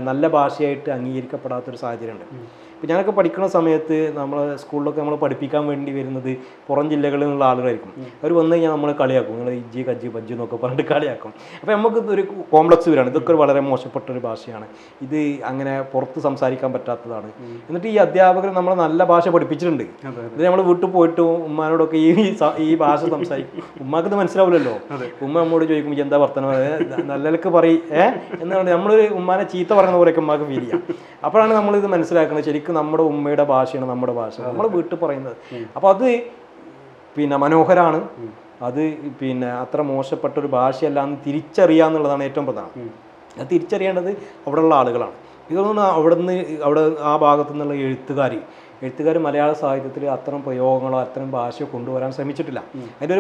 നല്ല ഭാഷയായിട്ട് അംഗീകരിക്കപ്പെടാത്തൊരു സാഹചര്യമുണ്ട്. ഇപ്പോൾ ഞാനൊക്കെ പഠിക്കുന്ന സമയത്ത് നമ്മൾ സ്കൂളിലൊക്കെ നമ്മൾ പഠിപ്പിക്കാൻ വേണ്ടി വരുന്നത് പുറം ജില്ലകളിൽ നിന്നുള്ള ആളുകളായിരിക്കും. അവർ വന്നു കഴിഞ്ഞാൽ നമ്മൾ കളിയാക്കും, നിങ്ങൾ ഇജ്ജി കജ്ജി ബജ്ജി എന്നൊക്കെ പറഞ്ഞിട്ട് കളിയാക്കും. അപ്പോൾ നമുക്ക് ഒരു കോംപ്ലക്സ് വരികയാണ്, ഇതൊക്കെ ഒരു വളരെ മോശപ്പെട്ടൊരു ഭാഷയാണ്, ഇത് അങ്ങനെ പുറത്ത് സംസാരിക്കാൻ പറ്റാത്തതാണ്. എന്നിട്ട് ഈ അധ്യാപകർ നമ്മളെ നല്ല ഭാഷ പഠിപ്പിച്ചിട്ടുണ്ട്. ഇത് നമ്മൾ വീട്ടിൽ പോയിട്ട് ഉമ്മാനോടൊക്കെ ഈ ഭാഷ സംസാരിക്കും. ഉമ്മാക്ക് ഇത് മനസ്സിലാവില്ലല്ലോ. ഉമ്മ നമ്മോട് ചോദിക്കുമ്പോൾ എന്താ വർത്തനം നല്ലക്ക് പറയും എന്നാണ് നമ്മൾ ഉമ്മാനെ ചീത്ത പറയുന്ന പോലെയൊക്കെ ഉമ്മാക്ക് ഫീൽ ചെയ്യാം. അപ്പോഴാണ് നമ്മളിത് മനസ്സിലാക്കുന്നത് ശരിക്കും നമ്മുടെ ഉമ്മയുടെ ഭാഷയാണ് നമ്മുടെ ഭാഷ, നമ്മൾ വീട്ടിൽ പറയുന്നത്. അപ്പോൾ അത് മനോഹരമാണ്, അത് അത്ര മോശപ്പെട്ടൊരു ഭാഷയല്ല എന്ന് തിരിച്ചറിയുക എന്നുള്ളതാണ് ഏറ്റവും പ്രധാനം. അത് തിരിച്ചറിയേണ്ടത് അവിടെയുള്ള ആളുകളാണ്. ഇതൊന്നും അവിടെ ആ ഭാഗത്തു നിന്നുള്ള എഴുത്തുകാർ മലയാള സാഹിത്യത്തിൽ അത്തരം പ്രയോഗങ്ങളോ അത്തരം ഭാഷയോ കൊണ്ടുവരാൻ ശ്രമിച്ചിട്ടില്ല. അതിൻ്റെ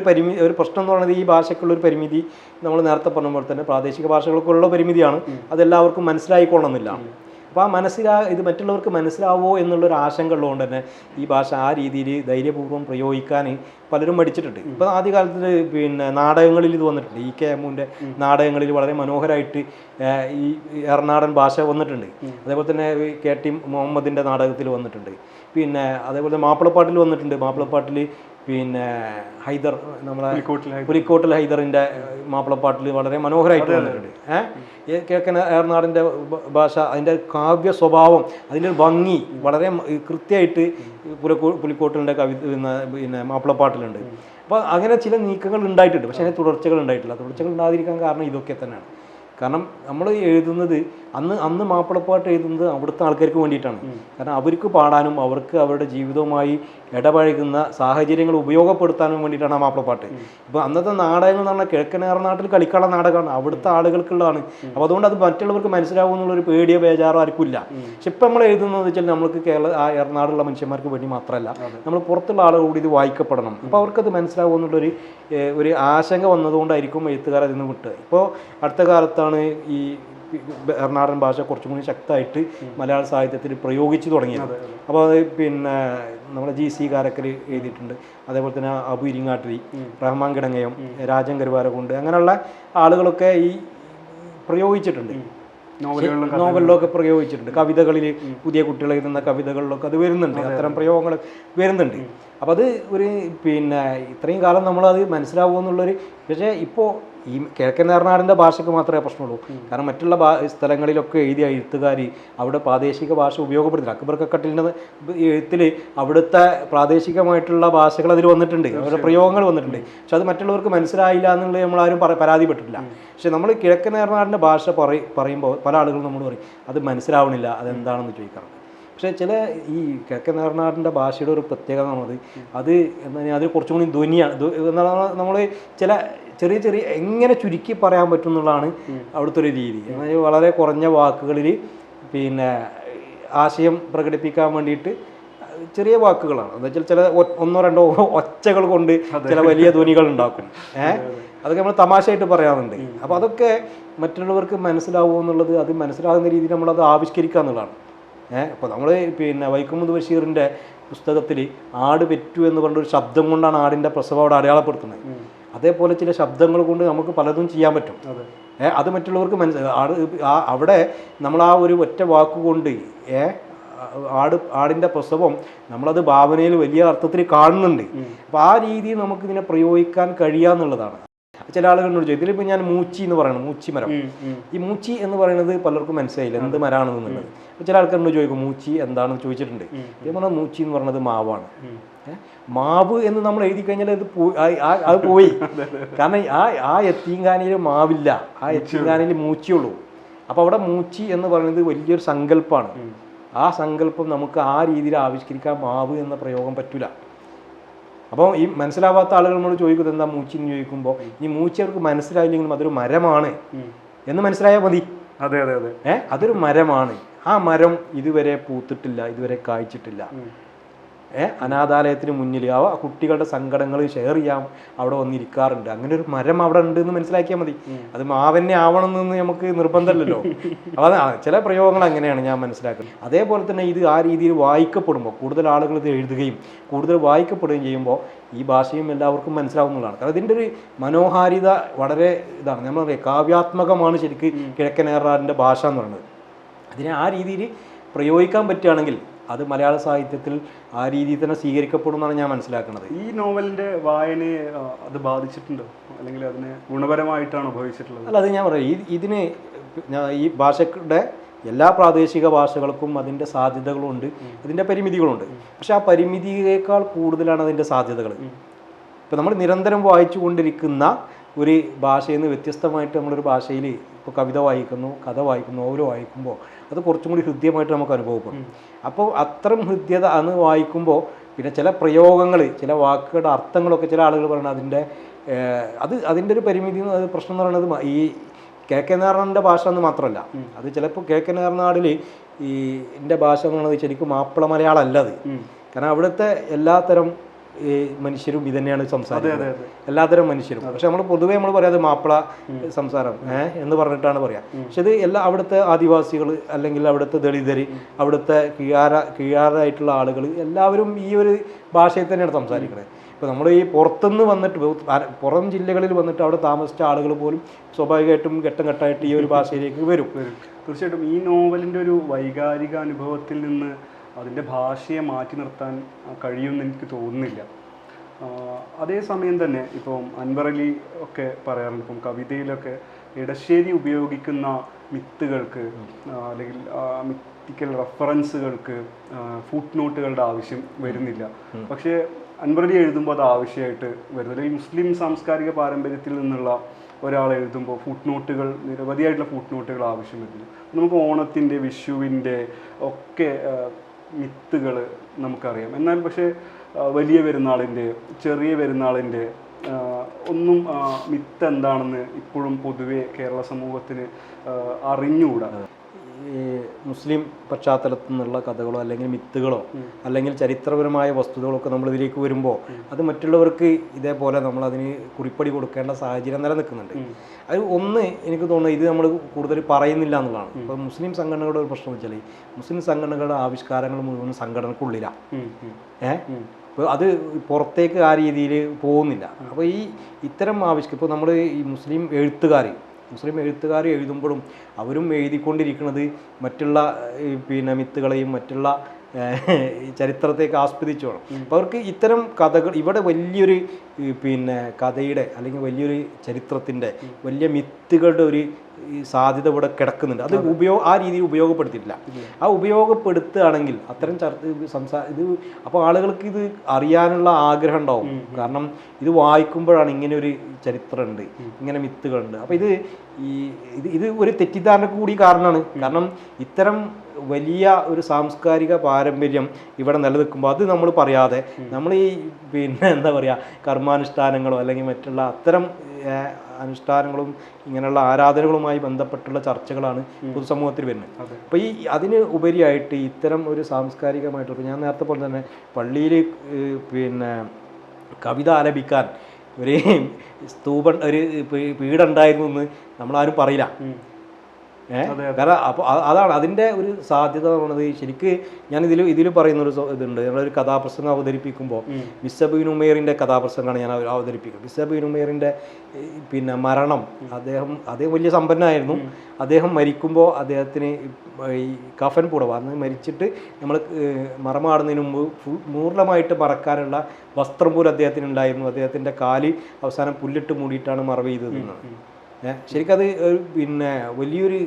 ഒരു പ്രശ്നം എന്ന് പറയുന്നത് ഈ ഭാഷയ്ക്കുള്ളൊരു പരിമിതി, നമ്മൾ നേരത്തെ പറഞ്ഞ പോലെ തന്നെ പ്രാദേശിക ഭാഷകൾക്കുള്ള പരിമിതിയാണ്. അതെല്ലാവർക്കും മനസ്സിലായിക്കൊള്ളണമെന്നില്ല. അപ്പോൾ ഇത് മറ്റുള്ളവർക്ക് മനസ്സിലാവോ എന്നുള്ളൊരു ആശങ്ക ഉള്ളതുകൊണ്ട് തന്നെ ഈ ഭാഷ ആ രീതിയിൽ ധൈര്യപൂർവ്വം പ്രയോഗിക്കാൻ പലരും മടിച്ചിട്ടുണ്ട്. ഇപ്പോൾ ആദ്യകാലത്ത് നാടകങ്ങളിൽ ഇത് വന്നിട്ടുണ്ട്. കെ എമ്മുവിൻ്റെ നാടകങ്ങളിൽ വളരെ മനോഹരമായിട്ട് ഈ ഏറനാടൻ ഭാഷ വന്നിട്ടുണ്ട്. അതേപോലെ തന്നെ KT മുഹമ്മദിൻ്റെ നാടകത്തിൽ വന്നിട്ടുണ്ട്. അതേപോലെ മാപ്പിളപ്പാട്ടിൽ വന്നിട്ടുണ്ട്. മാപ്പിളപ്പാട്ടിൽ ഹൈദർ, നമ്മളെ പുലിക്കോട്ടിൽ ഹൈദറിൻ്റെ മാപ്പിളപ്പാട്ടിൽ വളരെ മനോഹരമായിട്ട് വന്നിട്ടുണ്ട്. കിഴക്കൻ ഏറനാടിൻ്റെ ഭാഷ, അതിൻ്റെ കാവ്യ സ്വഭാവം, അതിൻ്റെ ഭംഗി വളരെ കൃത്യമായിട്ട് പുലിക്കോട്ടിലിൻ്റെ മാപ്പിളപ്പാട്ടിലുണ്ട്. അപ്പോൾ അങ്ങനെ ചില നീക്കങ്ങൾ ഉണ്ടായിട്ടുണ്ട്. പക്ഷേ അതിന് തുടർച്ചകൾ ഉണ്ടായിട്ടില്ല. തുടർച്ചകൾ ഉണ്ടാതിരിക്കാൻ കാരണം ഇതൊക്കെ തന്നെയാണ്. കാരണം നമ്മൾ എഴുതുന്നത് അന്ന് മാപ്പിളപ്പാട്ട് എഴുതുന്നത് അവിടുത്തെ ആൾക്കാർക്ക് വേണ്ടിയിട്ടാണ്. കാരണം അവർക്ക് പാടാനും അവർക്ക് അവരുടെ ജീവിതവുമായി ഇടപഴകുന്ന സാഹചര്യങ്ങൾ ഉപയോഗപ്പെടുത്താനും വേണ്ടിയിട്ടാണ് ആ മാപ്പിളപ്പാട്ട്. ഇപ്പോൾ അന്നത്തെ നാടകങ്ങൾ എന്ന് പറഞ്ഞാൽ കിഴക്കൻ ഏറനാട്ടിൽ കളിക്കാനുള്ള നാടകമാണ്, അവിടുത്തെ ആളുകൾക്കുള്ളതാണ്. അപ്പോൾ അതുകൊണ്ട് അത് മറ്റുള്ളവർക്ക് മനസ്സിലാവും എന്നുള്ളൊരു പേടിയോ ബേജാറോ ആർക്കില്ല. പക്ഷെ ഇപ്പം നമ്മൾ എഴുതുന്നത് വെച്ചാൽ നമ്മൾക്ക് ഏറനാടുള്ള മനുഷ്യന്മാർക്ക് വേണ്ടി മാത്രമല്ല, നമ്മൾ പുറത്തുള്ള ആളുകൾ കൂടി ഇത് വായിക്കപ്പെടണം. അപ്പോൾ അവർക്കത് മനസ്സിലാവും എന്നുള്ളൊരു ആശങ്ക വന്നതുകൊണ്ടായിരിക്കും എഴുത്തുകാർ അതിൽ നിന്ന് വിട്ടത്. ഇപ്പോൾ അടുത്ത കാലത്താണ് ഈ ഏറനാടൻ ഭാഷ കുറച്ചും കൂടി ശക്തമായിട്ട് മലയാള സാഹിത്യത്തിൽ പ്രയോഗിച്ചു തുടങ്ങിയത്. അപ്പോൾ അത് നമ്മുടെ GC കാരക്കൽ എഴുതിയിട്ടുണ്ട്. അതേപോലെ തന്നെ അബു ഇരിങ്ങാട്ടിരി, റഹ്മാൻ കിടങ്ങയം, രാജൻ കരുവാരക്കുണ്ട്, അങ്ങനെയുള്ള ആളുകളൊക്കെ ഈ പ്രയോഗിച്ചിട്ടുണ്ട്. നോവലിലൊക്കെ പ്രയോഗിച്ചിട്ടുണ്ട്. കവിതകളിൽ പുതിയ കുട്ടികൾ എഴുതുന്ന കവിതകളിലൊക്കെ അത് വരുന്നുണ്ട്, അത്തരം പ്രയോഗങ്ങൾ വരുന്നുണ്ട്. അപ്പം അത് ഒരു ഇത്രയും കാലം നമ്മളത് മനസ്സിലാവുമെന്നുള്ളൊരു, പക്ഷേ ഇപ്പോൾ ഈ കിഴക്കൻ ഏറനാടിൻ്റെ ഭാഷയ്ക്ക് മാത്രമേ പ്രശ്നമുള്ളൂ. കാരണം മറ്റുള്ള സ്ഥലങ്ങളിലൊക്കെ എഴുതിയ എഴുത്തുകാർ അവിടെ പ്രാദേശിക ഭാഷ ഉപയോഗപ്പെടുത്തില്ല. അക്ബർ കക്കട്ടിലിൻ്റെ എഴുത്തിൽ അവിടുത്തെ പ്രാദേശികമായിട്ടുള്ള ഭാഷകൾ അതിൽ വന്നിട്ടുണ്ട്, അവരുടെ പ്രയോഗങ്ങൾ വന്നിട്ടുണ്ട്. പക്ഷെ അത് മറ്റുള്ളവർക്ക് മനസ്സിലായില്ല എന്നുള്ളത് നമ്മളാരും പരാതിപ്പെട്ടിട്ടില്ല. പക്ഷെ നമ്മൾ കിഴക്കൻ ഏറനാടിൻ്റെ ഭാഷ പറയുമ്പോൾ പല ആളുകളും നമ്മൾ പറയും അത് മനസ്സിലാവണില്ല, അതെന്താണെന്ന് ചോദിക്കാറുണ്ട്. പക്ഷേ ചില ഈ കിഴക്കൻ ഏറനാടിൻ്റെ ഭാഷയുടെ ഒരു പ്രത്യേകത എന്നുള്ളത് അത് എന്താ പറഞ്ഞാൽ അത് കുറച്ചും കൂടി ധ്വനിയാണ്. നമ്മൾ ചില ചെറിയ ചെറിയ എങ്ങനെ ചുരുക്കി പറയാൻ പറ്റും എന്നുള്ളതാണ് അവിടുത്തെ ഒരു രീതി. എന്നാൽ വളരെ കുറഞ്ഞ വാക്കുകളിൽ പിന്നെ ആശയം പ്രകടിപ്പിക്കാൻ വേണ്ടിയിട്ട് ചെറിയ വാക്കുകളാണ്. എന്താ വെച്ചാൽ ചില 1-2 ഒച്ചകൾ കൊണ്ട് ചില വലിയ ധ്വനികൾ ഉണ്ടാക്കും. അതൊക്കെ നമ്മൾ തമാശയായിട്ട് പറയാറുണ്ട്. അപ്പോൾ അതൊക്കെ മറ്റുള്ളവർക്ക് മനസ്സിലാവുമോ എന്നുള്ളത്, അത് മനസ്സിലാകുന്ന രീതിയിൽ നമ്മളത് ആവിഷ്കരിക്കുക എന്നുള്ളതാണ്. അപ്പോൾ നമ്മൾ പിന്നെ വൈക്കം മുഹമ്മദ് ബഷീറിൻ്റെ പുസ്തകത്തിൽ ആട് പെറ്റു എന്ന് പറഞ്ഞൊരു ശബ്ദം കൊണ്ടാണ് ആടിൻ്റെ പ്രസവം അവിടെ അടയാളപ്പെടുത്തുന്നത്. അതേപോലെ ചില ശബ്ദങ്ങൾ കൊണ്ട് നമുക്ക് പലതും ചെയ്യാൻ പറ്റും. അത് മറ്റുള്ളവർക്ക് അവിടെ നമ്മൾ ആ ഒരു ഒറ്റ വാക്കുകൊണ്ട് ആടിൻ്റെ പ്രസവം നമ്മളത് ഭാവനയിൽ വലിയ അർത്ഥത്തിൽ കാണുന്നുണ്ട്. അപ്പോൾ ആ രീതിയിൽ നമുക്കിതിനെ പ്രയോഗിക്കാൻ കഴിയാന്നുള്ളതാണ്. ചില ആളുകളോട് ചോദിച്ചു ഇതിലിപ്പോൾ ഞാൻ മൂച്ചി എന്ന് പറയണം, മൂച്ചി മരം. ഈ മൂച്ചി എന്ന് പറയുന്നത് പലർക്കും മനസ്സിലായില്ല എന്ത് മരമാണെന്നുള്ളത്. അപ്പോൾ ചില ആൾക്കാരോട് ചോദിക്കും മൂച്ചി എന്താണെന്ന് ചോദിച്ചിട്ടുണ്ട്. ഇത് പറഞ്ഞാൽ മൂച്ചി എന്ന് പറയുന്നത് മാവാണ്. മാവ് എന്ന് നമ്മൾ എഴുതി കഴിഞ്ഞാൽ അത് പോയി. കാരണം ആ യത്തീംഖാനയിൽ മാവില്ല, ആ യത്തീംഖാനയിൽ മൂച്ചിയുള്ളൂ. അപ്പോൾ അവിടെ മൂച്ചി എന്ന് പറയുന്നത് വലിയൊരു സങ്കല്പമാണ്. ആ സങ്കല്പം നമുക്ക് ആ രീതിയിൽ ആവിഷ്കരിക്കാൻ മാവ് എന്ന പ്രയോഗം പറ്റില്ല. അപ്പോൾ ഈ മനസ്സിലാവാത്ത ആളുകൾ നമ്മൾ ചോദിക്കുന്നത് എന്താ മൂച്ചി എന്ന് ചോദിക്കുമ്പോൾ ഈ മൂച്ചി അവർക്ക് മനസ്സിലായില്ലെങ്കിലും അതൊരു മരമാണ് എന്ന് മനസ്സിലായാൽ മതി. അതെ അതെ അതെ അതൊരു മരമാണ്. ആ മരം ഇതുവരെ പൂത്തിട്ടില്ല, ഇതുവരെ കായ്ച്ചിട്ടില്ല. അനാഥാലയത്തിന് മുന്നിൽ ആ കുട്ടികളുടെ സങ്കടങ്ങൾ ഷെയർ ചെയ്യാൻ അവിടെ വന്നിരിക്കാറുണ്ട്. അങ്ങനെ ഒരു മരം അവിടെ ഉണ്ട് എന്ന് മനസ്സിലാക്കിയാൽ മതി. അത് മാവന്നെ ആവണമെന്ന് നമുക്ക് നിർബന്ധമല്ലല്ലോ. അപ്പോൾ ചില പ്രയോഗങ്ങൾ അങ്ങനെയാണ് ഞാൻ മനസ്സിലാക്കുന്നത്. അതേപോലെ തന്നെ ഇത് ആ രീതിയിൽ വായിക്കപ്പെടുമ്പോൾ കൂടുതൽ ആളുകൾ ഇത് എഴുതുകയും കൂടുതൽ വായിക്കപ്പെടുകയും ചെയ്യുമ്പോൾ ഈ ഭാഷയും എല്ലാവർക്കും മനസ്സിലാവുന്നതാണ്. കാരണം ഇതിൻ്റെ ഒരു മനോഹാരിത വളരെ ഇതാണ്. നമ്മൾ പറയാം കാവ്യാത്മകമാണ് ശരിക്കും കിഴക്കൻ ഏറനാടിൻ്റെ ഭാഷ എന്ന് പറയുന്നത്. അതിനെ ആ രീതിയിൽ പ്രയോഗിക്കാൻ പറ്റുകയാണെങ്കിൽ അത് മലയാള സാഹിത്യത്തിൽ ആ രീതിയിൽ തന്നെ സ്വീകരിക്കപ്പെടും എന്നാണ് ഞാൻ മനസ്സിലാക്കുന്നത്. ഈ നോവലിൻ്റെ വായനയെ അത് ബാധിച്ചിട്ടുണ്ടോ, അല്ലെങ്കിൽ അതിനെ ഗുണപരമായിട്ടാണ് ഉപയോഗിച്ചിട്ടുള്ളത്? അല്ല, അത് ഞാൻ പറയാം, ഇതിന് ഈ ഭാഷയുടെ എല്ലാ പ്രാദേശിക ഭാഷകൾക്കും അതിൻ്റെ സാധ്യതകളുണ്ട്, അതിൻ്റെ പരിമിതികളുണ്ട്. പക്ഷെ ആ പരിമിതിയേക്കാൾ കൂടുതലാണ് അതിൻ്റെ സാധ്യതകൾ. ഇപ്പം നമ്മൾ നിരന്തരം വായിച്ചു കൊണ്ടിരിക്കുന്ന ഒരു ഭാഷയിൽ നിന്ന് വ്യത്യസ്തമായിട്ട് നമ്മളൊരു ഭാഷയിൽ ഇപ്പോൾ കവിത വായിക്കുന്നു, കഥ വായിക്കുന്നു, നോവൽ വായിക്കുമ്പോൾ അത് കുറച്ചും കൂടി ഹൃദ്യമായിട്ട് നമുക്ക് അനുഭവപ്പെടും. അപ്പോൾ അത്തരം ഹൃദ്യത അന്ന് വായിക്കുമ്പോൾ പിന്നെ ചില പ്രയോഗങ്ങൾ, ചില വാക്കുകളുടെ അർത്ഥങ്ങളൊക്കെ ചില ആളുകൾ പറയുന്നത് അതിൻ്റെ ഒരു പരിമിതി, അത് പ്രശ്നം എന്ന് പറയുന്നത് ഈ കിഴക്കൻ ഏറനാടിൻ്റെ ഭാഷ എന്ന് മാത്രമല്ല, അത് ചിലപ്പോൾ കിഴക്കൻ ഏറനാടിൽ ഈ എൻ്റെ ഭാഷ എന്ന് പറയുന്നത് ശരിക്കും മാപ്പിള മലയാളം അല്ലത്. കാരണം അവിടുത്തെ എല്ലാത്തരം മനുഷ്യരും ഇതന്നെയാണ് സംസാരിക്കുന്നത്, എല്ലാത്തരം മനുഷ്യരും. പക്ഷെ നമ്മൾ പൊതുവേ നമ്മൾ പറയാതെ മാപ്പിള സംസാരം എന്ന് പറഞ്ഞിട്ടാണ് പറയാം. പക്ഷെ ഇത് അവിടുത്തെ ആദിവാസികൾ അല്ലെങ്കിൽ അവിടുത്തെ ദളിതർ, അവിടുത്തെ കീഴാറായിട്ടുള്ള ആളുകൾ എല്ലാവരും ഈ ഒരു ഭാഷയിൽ തന്നെയാണ് സംസാരിക്കുന്നത്. ഇപ്പോൾ നമ്മൾ ഈ പുറത്തുനിന്ന് വന്നിട്ട് പുറം ജില്ലകളിൽ വന്നിട്ട് അവിടെ താമസിച്ച ആളുകൾ പോലും സ്വാഭാവികമായിട്ടും ഘട്ടം ഘട്ടമായിട്ട് ഈ ഒരു ഭാഷയിലേക്ക് വരും. തീർച്ചയായിട്ടും ഈ നോവലിൻ്റെ ഒരു വൈകാരിക അനുഭവത്തിൽ നിന്ന് അതിൻ്റെ ഭാഷയെ മാറ്റി നിർത്താൻ കഴിയുമെന്ന് എനിക്ക് തോന്നുന്നില്ല. അതേസമയം തന്നെ ഇപ്പം അൻവർ അലി ഒക്കെ പറയാറുണ്ട്, ഇപ്പം കവിതയിലൊക്കെ ഇടശ്ശേരി ഉപയോഗിക്കുന്ന മിത്തുകൾക്ക് അല്ലെങ്കിൽ മിത്തിക്കൽ റെഫറൻസുകൾക്ക് ഫുട് നോട്ടുകളുടെ ആവശ്യം വരുന്നില്ല. പക്ഷേ അൻവർ അലി എഴുതുമ്പോൾ അത് ആവശ്യമായിട്ട് വരുന്നില്ല. ഈ മുസ്ലിം സാംസ്കാരിക പാരമ്പര്യത്തിൽ നിന്നുള്ള ഒരാൾ എഴുതുമ്പോൾ ഫുട് നോട്ടുകൾ, നിരവധിയായിട്ടുള്ള ഫുട് നോട്ടുകൾ ആവശ്യം വരുന്നു. നമുക്ക് ഓണത്തിൻ്റെ, വിഷുവിൻ്റെ ഒക്കെ മിത്തുകൾ നമുക്കറിയാം. എന്നാൽ പക്ഷേ വലിയ പെരുന്നാളിൻ്റെ, ചെറിയ പെരുന്നാളിൻ്റെ ഒന്നും മിത്ത് എന്താണെന്ന് ഇപ്പോഴും പൊതുവെ കേരള സമൂഹത്തിന് അറിഞ്ഞുകൂടാ. ഈ മുസ്ലിം പശ്ചാത്തലത്തിൽ നിന്നുള്ള കഥകളോ അല്ലെങ്കിൽ മിത്തുകളോ അല്ലെങ്കിൽ ചരിത്രപരമായ വസ്തുതകളൊക്കെ നമ്മൾ ഇതിലേക്ക് വരുമ്പോൾ അത് മറ്റുള്ളവർക്ക് ഇതേപോലെ നമ്മൾ അതിന് കുറിപ്പടി കൊടുക്കേണ്ട സാഹചര്യം നിലനിൽക്കുന്നുണ്ട്. അത് എനിക്ക് തോന്നുന്നത് ഇത് നമ്മൾ കൂടുതൽ പറയുന്നില്ല എന്നുള്ളതാണ്. ഇപ്പോൾ മുസ്ലിം സംഘടനകളുടെ ഒരു പ്രശ്നം വെച്ചാൽ മുസ്ലിം സംഘടനകളുടെ ആവിഷ്കാരങ്ങൾ മുഴുവൻ സംഘടനക്കുള്ളിലാണ്. അപ്പോൾ അത് പുറത്തേക്ക് ആ രീതിയിൽ പോകുന്നില്ല. അപ്പോൾ ഇത്തരം ഇപ്പോൾ നമ്മൾ ഈ മുസ്ലിം എഴുത്തുകാർ എഴുതുമ്പോഴും അവരും എഴുതിക്കൊണ്ടിരിക്കുന്നത് മറ്റുള്ള മിത്തുകളെയും മറ്റുള്ള ഈ ചരിത്രത്തേക്ക് ആസ്വദിച്ചോണം. അപ്പോൾ അവർക്ക് ഇത്തരം കഥകൾ ഇവിടെ വലിയൊരു പിന്നെ കഥയുടെ അല്ലെങ്കിൽ വലിയൊരു ചരിത്രത്തിൻ്റെ വലിയ മിത്തുകളുടെ ഒരു സാധ്യത ഇവിടെ കിടക്കുന്നുണ്ട്. അത് ആ രീതിയിൽ ഉപയോഗപ്പെടുത്തിയിട്ടില്ല. ആ ഉപയോഗപ്പെടുത്തുകയാണെങ്കിൽ അത്തരം ഇത് അപ്പോൾ ആളുകൾക്ക് ഇത് അറിയാനുള്ള ആഗ്രഹം ഉണ്ടാവും. കാരണം ഇത് വായിക്കുമ്പോഴാണ് ഇങ്ങനെ ഒരു ചരിത്രമുണ്ട്, ഇങ്ങനെ മിത്തുകളുണ്ട്. അപ്പോൾ ഇത് ഒരു തെറ്റിദ്ധാരണക്ക് കൂടി കാരണമാണ്. കാരണം ഇത്തരം വലിയ ഒരു സാംസ്കാരിക പാരമ്പര്യം ഇവിടെ നിലനിൽക്കുമ്പോൾ അത് നമ്മൾ പറയാതെ നമ്മൾ ഈ പിന്നെ എന്താ പറയുക കർമാനുഷ്ഠാനങ്ങളോ അല്ലെങ്കിൽ മറ്റുള്ള അത്തരം അനുഷ്ഠാനങ്ങളും ഇങ്ങനെയുള്ള ആരാധനകളുമായി ബന്ധപ്പെട്ടുള്ള ചർച്ചകളാണ് പൊതുസമൂഹത്തിൽ വരുന്നത്. അപ്പോൾ അതിന് ഉപരിയായിട്ട് ഇത്തരം ഒരു സാംസ്കാരികമായിട്ട് ഞാൻ നേരത്തെ പോലെ തന്നെ പള്ളിയിൽ പിന്നെ കവിത ആലപിക്കാൻ ഒരു ഒരു പീഠമുണ്ടായിരുന്നു എന്ന് നമ്മളാരും പറയില്ല. കാരണം അപ്പോൾ അതാണ് അതിൻ്റെ ഒരു സാധ്യത എന്ന് പറയുന്നത്. ശരിക്ക് ഞാൻ ഇതിൽ പറയുന്നൊരു ഇതുണ്ട്. ഞങ്ങളൊരു കഥാപ്രസംഗം അവതരിപ്പിക്കുമ്പോൾ മിസ്റ്റർ ബിൻ ഉമേറിൻ്റെ കഥാപ്രസംഗമാണ് ഞാൻ അവതരിപ്പിക്കുക. മിസ്റ്റർ ബിൻ ഉമേറിൻ്റെ പിന്നെ മരണം, അദ്ദേഹം വലിയ സമ്പന്നനായിരുന്നു. അദ്ദേഹം മരിക്കുമ്പോൾ അദ്ദേഹത്തിന് ഈ കഫൻ പുടവ അന്ന് മരിച്ചിട്ട് നമ്മൾ മറമാടുന്നതിന് മുമ്പ് പൂർണ്ണമായിട്ട് മറക്കാനുള്ള വസ്ത്രം പോലും അദ്ദേഹത്തിന് ഉണ്ടായിരുന്നു. അദ്ദേഹത്തിൻ്റെ കാല് അവസാനം പുല്ലിട്ട് മൂടിയിട്ടാണ് മറവ് ചെയ്തത്. ശരിക്കും അത് പിന്നെ വലിയൊരു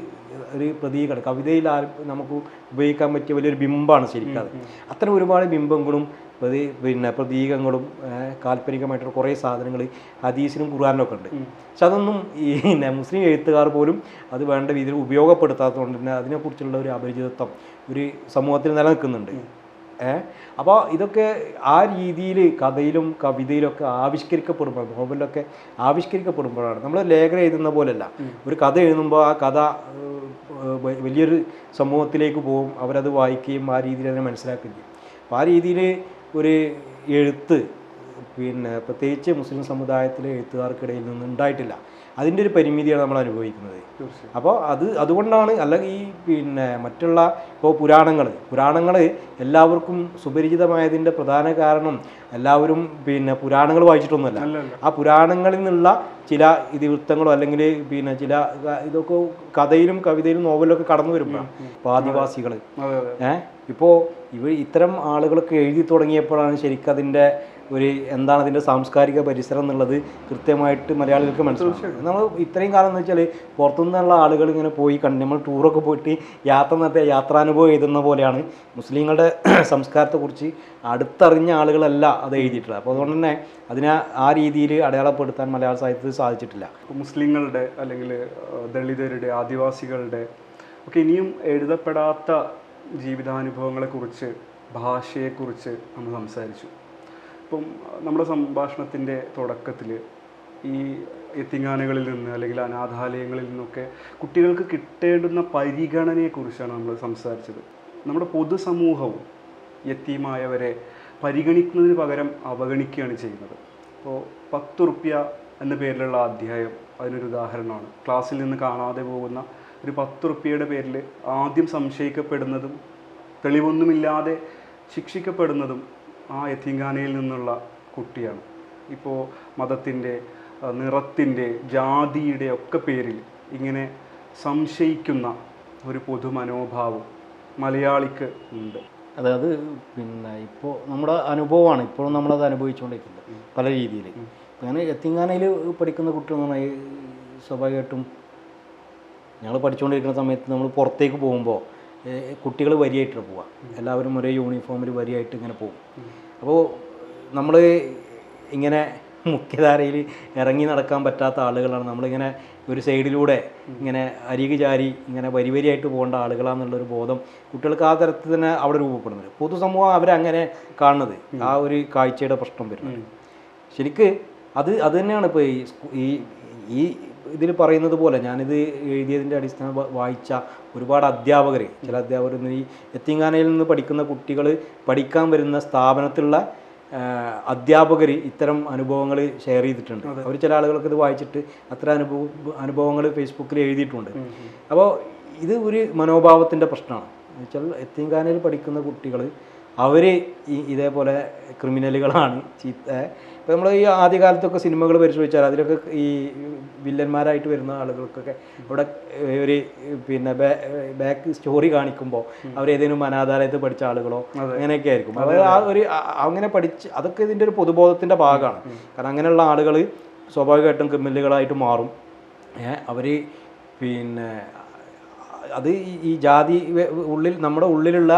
പ്രതീകമാണ്. കവിതയിൽ നമുക്ക് ഉപയോഗിക്കാൻ പറ്റിയ വലിയൊരു ബിംബമാണ് ശരിക്കും അത്. അത്തരം ഒരുപാട് ബിംബങ്ങളും പിന്നെ പ്രതീകങ്ങളും കാൽപ്പനികമായിട്ടുള്ള കുറേ സാധനങ്ങൾ ഹദീസിനും ഖുർആനിലും ഒക്കെ ഉണ്ട്. പക്ഷെ അതൊന്നും ഈ മുസ്ലിം എഴുത്തുകാർ പോലും അത് വേണ്ട രീതിയിൽ ഉപയോഗപ്പെടുത്താത്തതുകൊണ്ട് തന്നെ അതിനെക്കുറിച്ചുള്ള ഒരു അപരിചിതത്വം ഒരു സമൂഹത്തിൽ നിലനിൽക്കുന്നുണ്ട്. അപ്പോൾ ഇതൊക്കെ ആ രീതിയിൽ കഥയിലും കവിതയിലൊക്കെ ആവിഷ്കരിക്കപ്പെടുമ്പോൾ, നോവലിലൊക്കെ ആവിഷ്കരിക്കപ്പെടുമ്പോഴാണ്. നമ്മൾ ലേഖനം എഴുതുന്ന പോലെയല്ല. ഒരു കഥ എഴുതുമ്പോൾ ആ കഥ വലിയൊരു സമൂഹത്തിലേക്ക് പോകും, അവരത് വായിക്കുകയും ആ രീതിയിൽ അതിനെ മനസ്സിലാക്കുകയും ചെയ്യും. അപ്പോൾ ആ രീതിയിൽ ഒരു എഴുത്ത് പിന്നെ പ്രത്യേകിച്ച് മുസ്ലിം സമുദായത്തിലെ എഴുത്തുകാർക്കിടയിൽ നിന്ന് ഉണ്ടായിട്ടില്ല. അതിൻ്റെ ഒരു പരിമിതിയാണ് നമ്മൾ അനുഭവിക്കുന്നത്. അപ്പോൾ അതുകൊണ്ടാണ്. അല്ലെങ്കിൽ ഈ പിന്നെ മറ്റുള്ള ഇപ്പോൾ പുരാണങ്ങൾ എല്ലാവർക്കും സുപരിചിതമായതിൻ്റെ പ്രധാന കാരണം എല്ലാവരും പിന്നെ പുരാണങ്ങൾ വായിച്ചിട്ടൊന്നുമല്ല. ആ പുരാണങ്ങളിൽ നിന്നുള്ള ചില ഇതിവൃത്തങ്ങളോ അല്ലെങ്കിൽ പിന്നെ ചില ഇതൊക്കെ കഥയിലും കവിതയിലും നോവലിലൊക്കെ കടന്നു വരുമ്പോഴാണ്. ഇപ്പോൾ ആദിവാസികൾ ഇപ്പോൾ ഇത്തരം ആളുകളൊക്കെ എഴുതി തുടങ്ങിയപ്പോഴാണ് ശരിക്കും അതിൻ്റെ എന്താണ് അതിൻ്റെ സാംസ്കാരിക പരിസരം എന്നുള്ളത് കൃത്യമായിട്ട് മലയാളികൾക്ക് മനസ്സിലാവും. നമ്മൾ ഇത്രയും കാലം എന്ന് വെച്ചാൽ പുറത്തുനിന്നുള്ള ആളുകൾ ഇങ്ങനെ പോയി നമ്മൾ ടൂറൊക്കെ പോയിട്ട് യാത്ര നടത്തിയ യാത്രാനുഭവം എഴുതുന്ന പോലെയാണ് മുസ്ലിങ്ങളുടെ സംസ്കാരത്തെക്കുറിച്ച് അടുത്തറിഞ്ഞ ആളുകളല്ല അത് എഴുതിയിട്ടുള്ളത്. അപ്പോൾ അതുകൊണ്ട് തന്നെ അതിനെ ആ രീതിയിൽ അടയാളപ്പെടുത്താൻ മലയാള സാഹിത്യത്തിൽ സാധിച്ചിട്ടില്ല. മുസ്ലിങ്ങളുടെ അല്ലെങ്കിൽ ദളിതരുടെ ആദിവാസികളുടെ ഒക്കെ ഇനിയും എഴുതപ്പെടാത്ത ജീവിതാനുഭവങ്ങളെക്കുറിച്ച് ഭാഷയെക്കുറിച്ച് നമ്മൾ സംസാരിച്ചു. ഇപ്പം നമ്മുടെ സംഭാഷണത്തിൻ്റെ തുടക്കത്തിൽ ഈ യത്തീംഖാനകളിൽ നിന്ന് അല്ലെങ്കിൽ അനാഥാലയങ്ങളിൽ നിന്നൊക്കെ കുട്ടികൾക്ക് കിട്ടേണ്ടുന്ന പരിഗണനയെക്കുറിച്ചാണ് നമ്മൾ സംസാരിച്ചത്. നമ്മുടെ പൊതുസമൂഹവും യത്തീമായവരെ പരിഗണിക്കുന്നതിന് പകരം അവഗണിക്കുകയാണ് ചെയ്യുന്നത്. അപ്പോൾ 10 റുപ്യ എന്ന പേരിലുള്ള അധ്യായം അതിനൊരു ഉദാഹരണമാണ്. ക്ലാസ്സിൽ നിന്ന് കാണാതെ പോകുന്ന ഒരു 10 റുപ്യയുടെ പേരിൽ ആദ്യം സംശയിക്കപ്പെടുന്നതും തെളിവൊന്നുമില്ലാതെ ശിക്ഷിക്കപ്പെടുന്നതും ആ യത്തീംഖാനയിൽ നിന്നുള്ള കുട്ടിയാണ്. ഇപ്പോൾ മതത്തിൻ്റെ, നിറത്തിൻ്റെ, ജാതിയുടെ ഒക്കെ പേരിൽ ഇങ്ങനെ സംശയിക്കുന്ന ഒരു പൊതുമനോഭാവം മലയാളിക്ക് ഉണ്ട്. അതായത് പിന്നെ ഇപ്പോൾ നമ്മുടെ അനുഭവമാണ്, ഇപ്പോഴും നമ്മളത് അനുഭവിച്ചുകൊണ്ടിരിക്കുന്നത് പല രീതിയിൽ. അങ്ങനെ യത്തീംഖാനയിൽ പഠിക്കുന്ന കുട്ടികൾ എന്ന് പറഞ്ഞാൽ സ്വാഭാവികമായിട്ടും ഞങ്ങൾ പഠിച്ചുകൊണ്ടിരിക്കുന്ന സമയത്ത് നമ്മൾ പുറത്തേക്ക് പോകുമ്പോൾ കുട്ടികൾ വരിയായിട്ട് പോവുക. എല്ലാവരും ഒരേ യൂണിഫോമിൽ വരിയായിട്ട് ഇങ്ങനെ പോകും. അപ്പോൾ നമ്മൾ ഇങ്ങനെ മുഖ്യധാരയിൽ ഇറങ്ങി നടക്കാൻ പറ്റാത്ത ആളുകളാണ്. നമ്മളിങ്ങനെ ഒരു സൈഡിലൂടെ ഇങ്ങനെ അരികു ചാരി ഇങ്ങനെ വരിയായിട്ട് പോകേണ്ട ആളുകളാണെന്നുള്ളൊരു ബോധം കുട്ടികൾക്ക് ആ തരത്തിൽ തന്നെ അവിടെ രൂപപ്പെടുന്നുണ്ട്. പൊതുസമൂഹം അവരങ്ങനെ കാണുന്നത് ആ ഒരു കാഴ്ചയുടെ പ്രശ്നം വരുന്നത്. ശരിക്ക് അത് തന്നെയാണ് ഇപ്പോൾ ഈ ഇതിൽ പറയുന്നത് പോലെ ഞാനിത് എഴുതിയതിൻ്റെ അടിസ്ഥാനം വായിച്ച ഒരുപാട് അധ്യാപകർ, ചില അധ്യാപകർ ഈ യത്തീംഖാനയിൽ നിന്ന് പഠിക്കുന്ന കുട്ടികൾ പഠിക്കാൻ വരുന്ന സ്ഥാപനത്തിലുള്ള അധ്യാപകർ ഇത്തരം അനുഭവങ്ങൾ ഷെയർ ചെയ്തിട്ടുണ്ട്. അവർ ചില ആളുകൾക്ക് ഇത് വായിച്ചിട്ട് അത്ര അനുഭവങ്ങൾ ഫേസ്ബുക്കിൽ എഴുതിയിട്ടുണ്ട്. അപ്പോൾ ഇത് ഒരു മനോഭാവത്തിൻ്റെ പ്രശ്നമാണ്. എന്നുവെച്ചാൽ യത്തീംഖാനയിൽ പഠിക്കുന്ന കുട്ടികൾ അവർ ഇതേപോലെ ക്രിമിനലുകളാണ്. ഇപ്പോൾ നമ്മൾ ഈ ആദ്യകാലത്തൊക്കെ സിനിമകൾ പരിശോധിച്ചാൽ അതിലൊക്കെ ഈ വില്ലന്മാരായിട്ട് വരുന്ന ആളുകൾക്കൊക്കെ ഇവിടെ ഒരു പിന്നെ ബാക്ക് സ്റ്റോറി കാണിക്കുമ്പോൾ അവരേതെങ്കിലും അനാഥാലയത്തിൽ പഠിച്ച ആളുകളോ അങ്ങനെയൊക്കെ ആയിരിക്കും. അത് ആ ഒരു അങ്ങനെ പഠിച്ച് അതൊക്കെ ഇതിൻ്റെ ഒരു പൊതുബോധത്തിൻ്റെ ഭാഗമാണ്. കാരണം അങ്ങനെയുള്ള ആളുകൾ സ്വാഭാവികമായിട്ടും ക്രിമിനലുകളായിട്ട് മാറും. അവർ പിന്നെ അത് ഈ ജാതി ഉള്ളിൽ നമ്മുടെ ഉള്ളിലുള്ള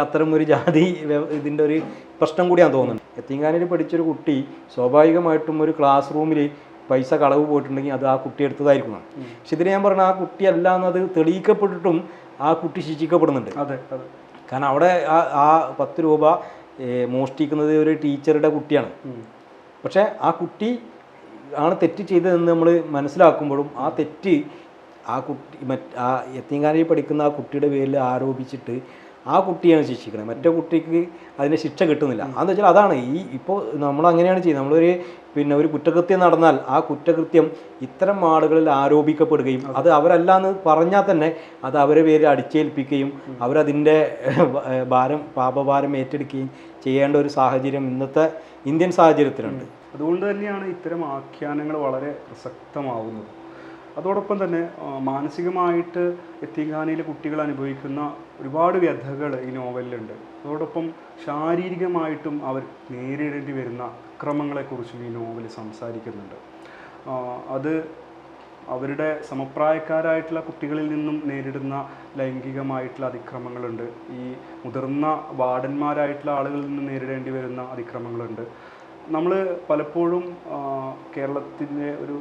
അത്തരം ഒരു ജാതി ഇതിൻ്റെ ഒരു പ്രശ്നം കൂടിയാണ് തോന്നുന്നത്. യത്തീംഖാനയിൽ പഠിച്ചൊരു കുട്ടി സ്വാഭാവികമായിട്ടും ഒരു ക്ലാസ് റൂമിൽ പൈസ കളവ് പോയിട്ടുണ്ടെങ്കിൽ അത് ആ കുട്ടി എടുത്തതായിരിക്കണം. പക്ഷെ ഇതിന് ഞാൻ പറഞ്ഞ ആ കുട്ടി അല്ല എന്നത് തെളിയിക്കപ്പെട്ടിട്ടും ആ കുട്ടി ശിക്ഷിക്കപ്പെടുന്നുണ്ട്. കാരണം അവിടെ ആ 10 രൂപ മോഷ്ടിക്കുന്നത് ഒരു ടീച്ചറുടെ കുട്ടിയാണ്. പക്ഷെ ആ കുട്ടി ആണ് തെറ്റ് ചെയ്തതെന്ന് നമ്മൾ മനസ്സിലാക്കുമ്പോഴും ആ തെറ്റ് ആ കുട്ടി ആ യത്തീംഖാനയിൽ പഠിക്കുന്ന ആ കുട്ടിയുടെ പേരിൽ ആരോപിച്ചിട്ട് ആ കുട്ടിയാണ് ശിക്ഷിക്കുന്നത്. മറ്റേ കുട്ടിക്ക് അതിന് ശിക്ഷ കിട്ടുന്നില്ല. അതെന്ന് വെച്ചാൽ അതാണ് ഇപ്പോൾ നമ്മൾ അങ്ങനെയാണ് ചെയ്യുന്നത്. നമ്മളൊരു ഒരു കുറ്റകൃത്യം നടന്നാൽ ആ കുറ്റകൃത്യം ഇത്തരം ആളുകളിൽ ആരോപിക്കപ്പെടുകയും അത് അവരല്ല എന്ന് പറഞ്ഞാൽ തന്നെ അത് അവരെ പേര് അടിച്ചേൽപ്പിക്കുകയും അവരതിൻ്റെ പാപഭാരം ഏറ്റെടുക്കുകയും ചെയ്യേണ്ട ഒരു സാഹചര്യം ഇന്നത്തെ ഇന്ത്യൻ സാഹചര്യത്തിലുണ്ട്. അതുകൊണ്ട് തന്നെയാണ് ഇത്തരം ആഖ്യാനങ്ങൾ വളരെ പ്രസക്തമാവുന്നത്. അതോടൊപ്പം തന്നെ മാനസികമായിട്ട് യത്തീംഖാനയിലെ കുട്ടികൾ അനുഭവിക്കുന്ന ഒരുപാട് വ്യഥകൾ ഈ നോവലിലുണ്ട്. അതോടൊപ്പം ശാരീരികമായിട്ടും അവർ നേരിടേണ്ടി വരുന്ന അക്രമങ്ങളെക്കുറിച്ചും ഈ നോവൽ സംസാരിക്കുന്നുണ്ട്. അത് അവരുടെ സമപ്രായക്കാരായിട്ടുള്ള കുട്ടികളിൽ നിന്നും നേരിടുന്ന ലൈംഗികമായിട്ടുള്ള അതിക്രമങ്ങളുണ്ട്. ഈ മുതിർന്ന വാർഡന്മാരായിട്ടുള്ള ആളുകളിൽ നിന്നും നേരിടേണ്ടി വരുന്ന അതിക്രമങ്ങളുണ്ട്. നമ്മൾ പലപ്പോഴും കേരളത്തിൻ്റെ ഒരു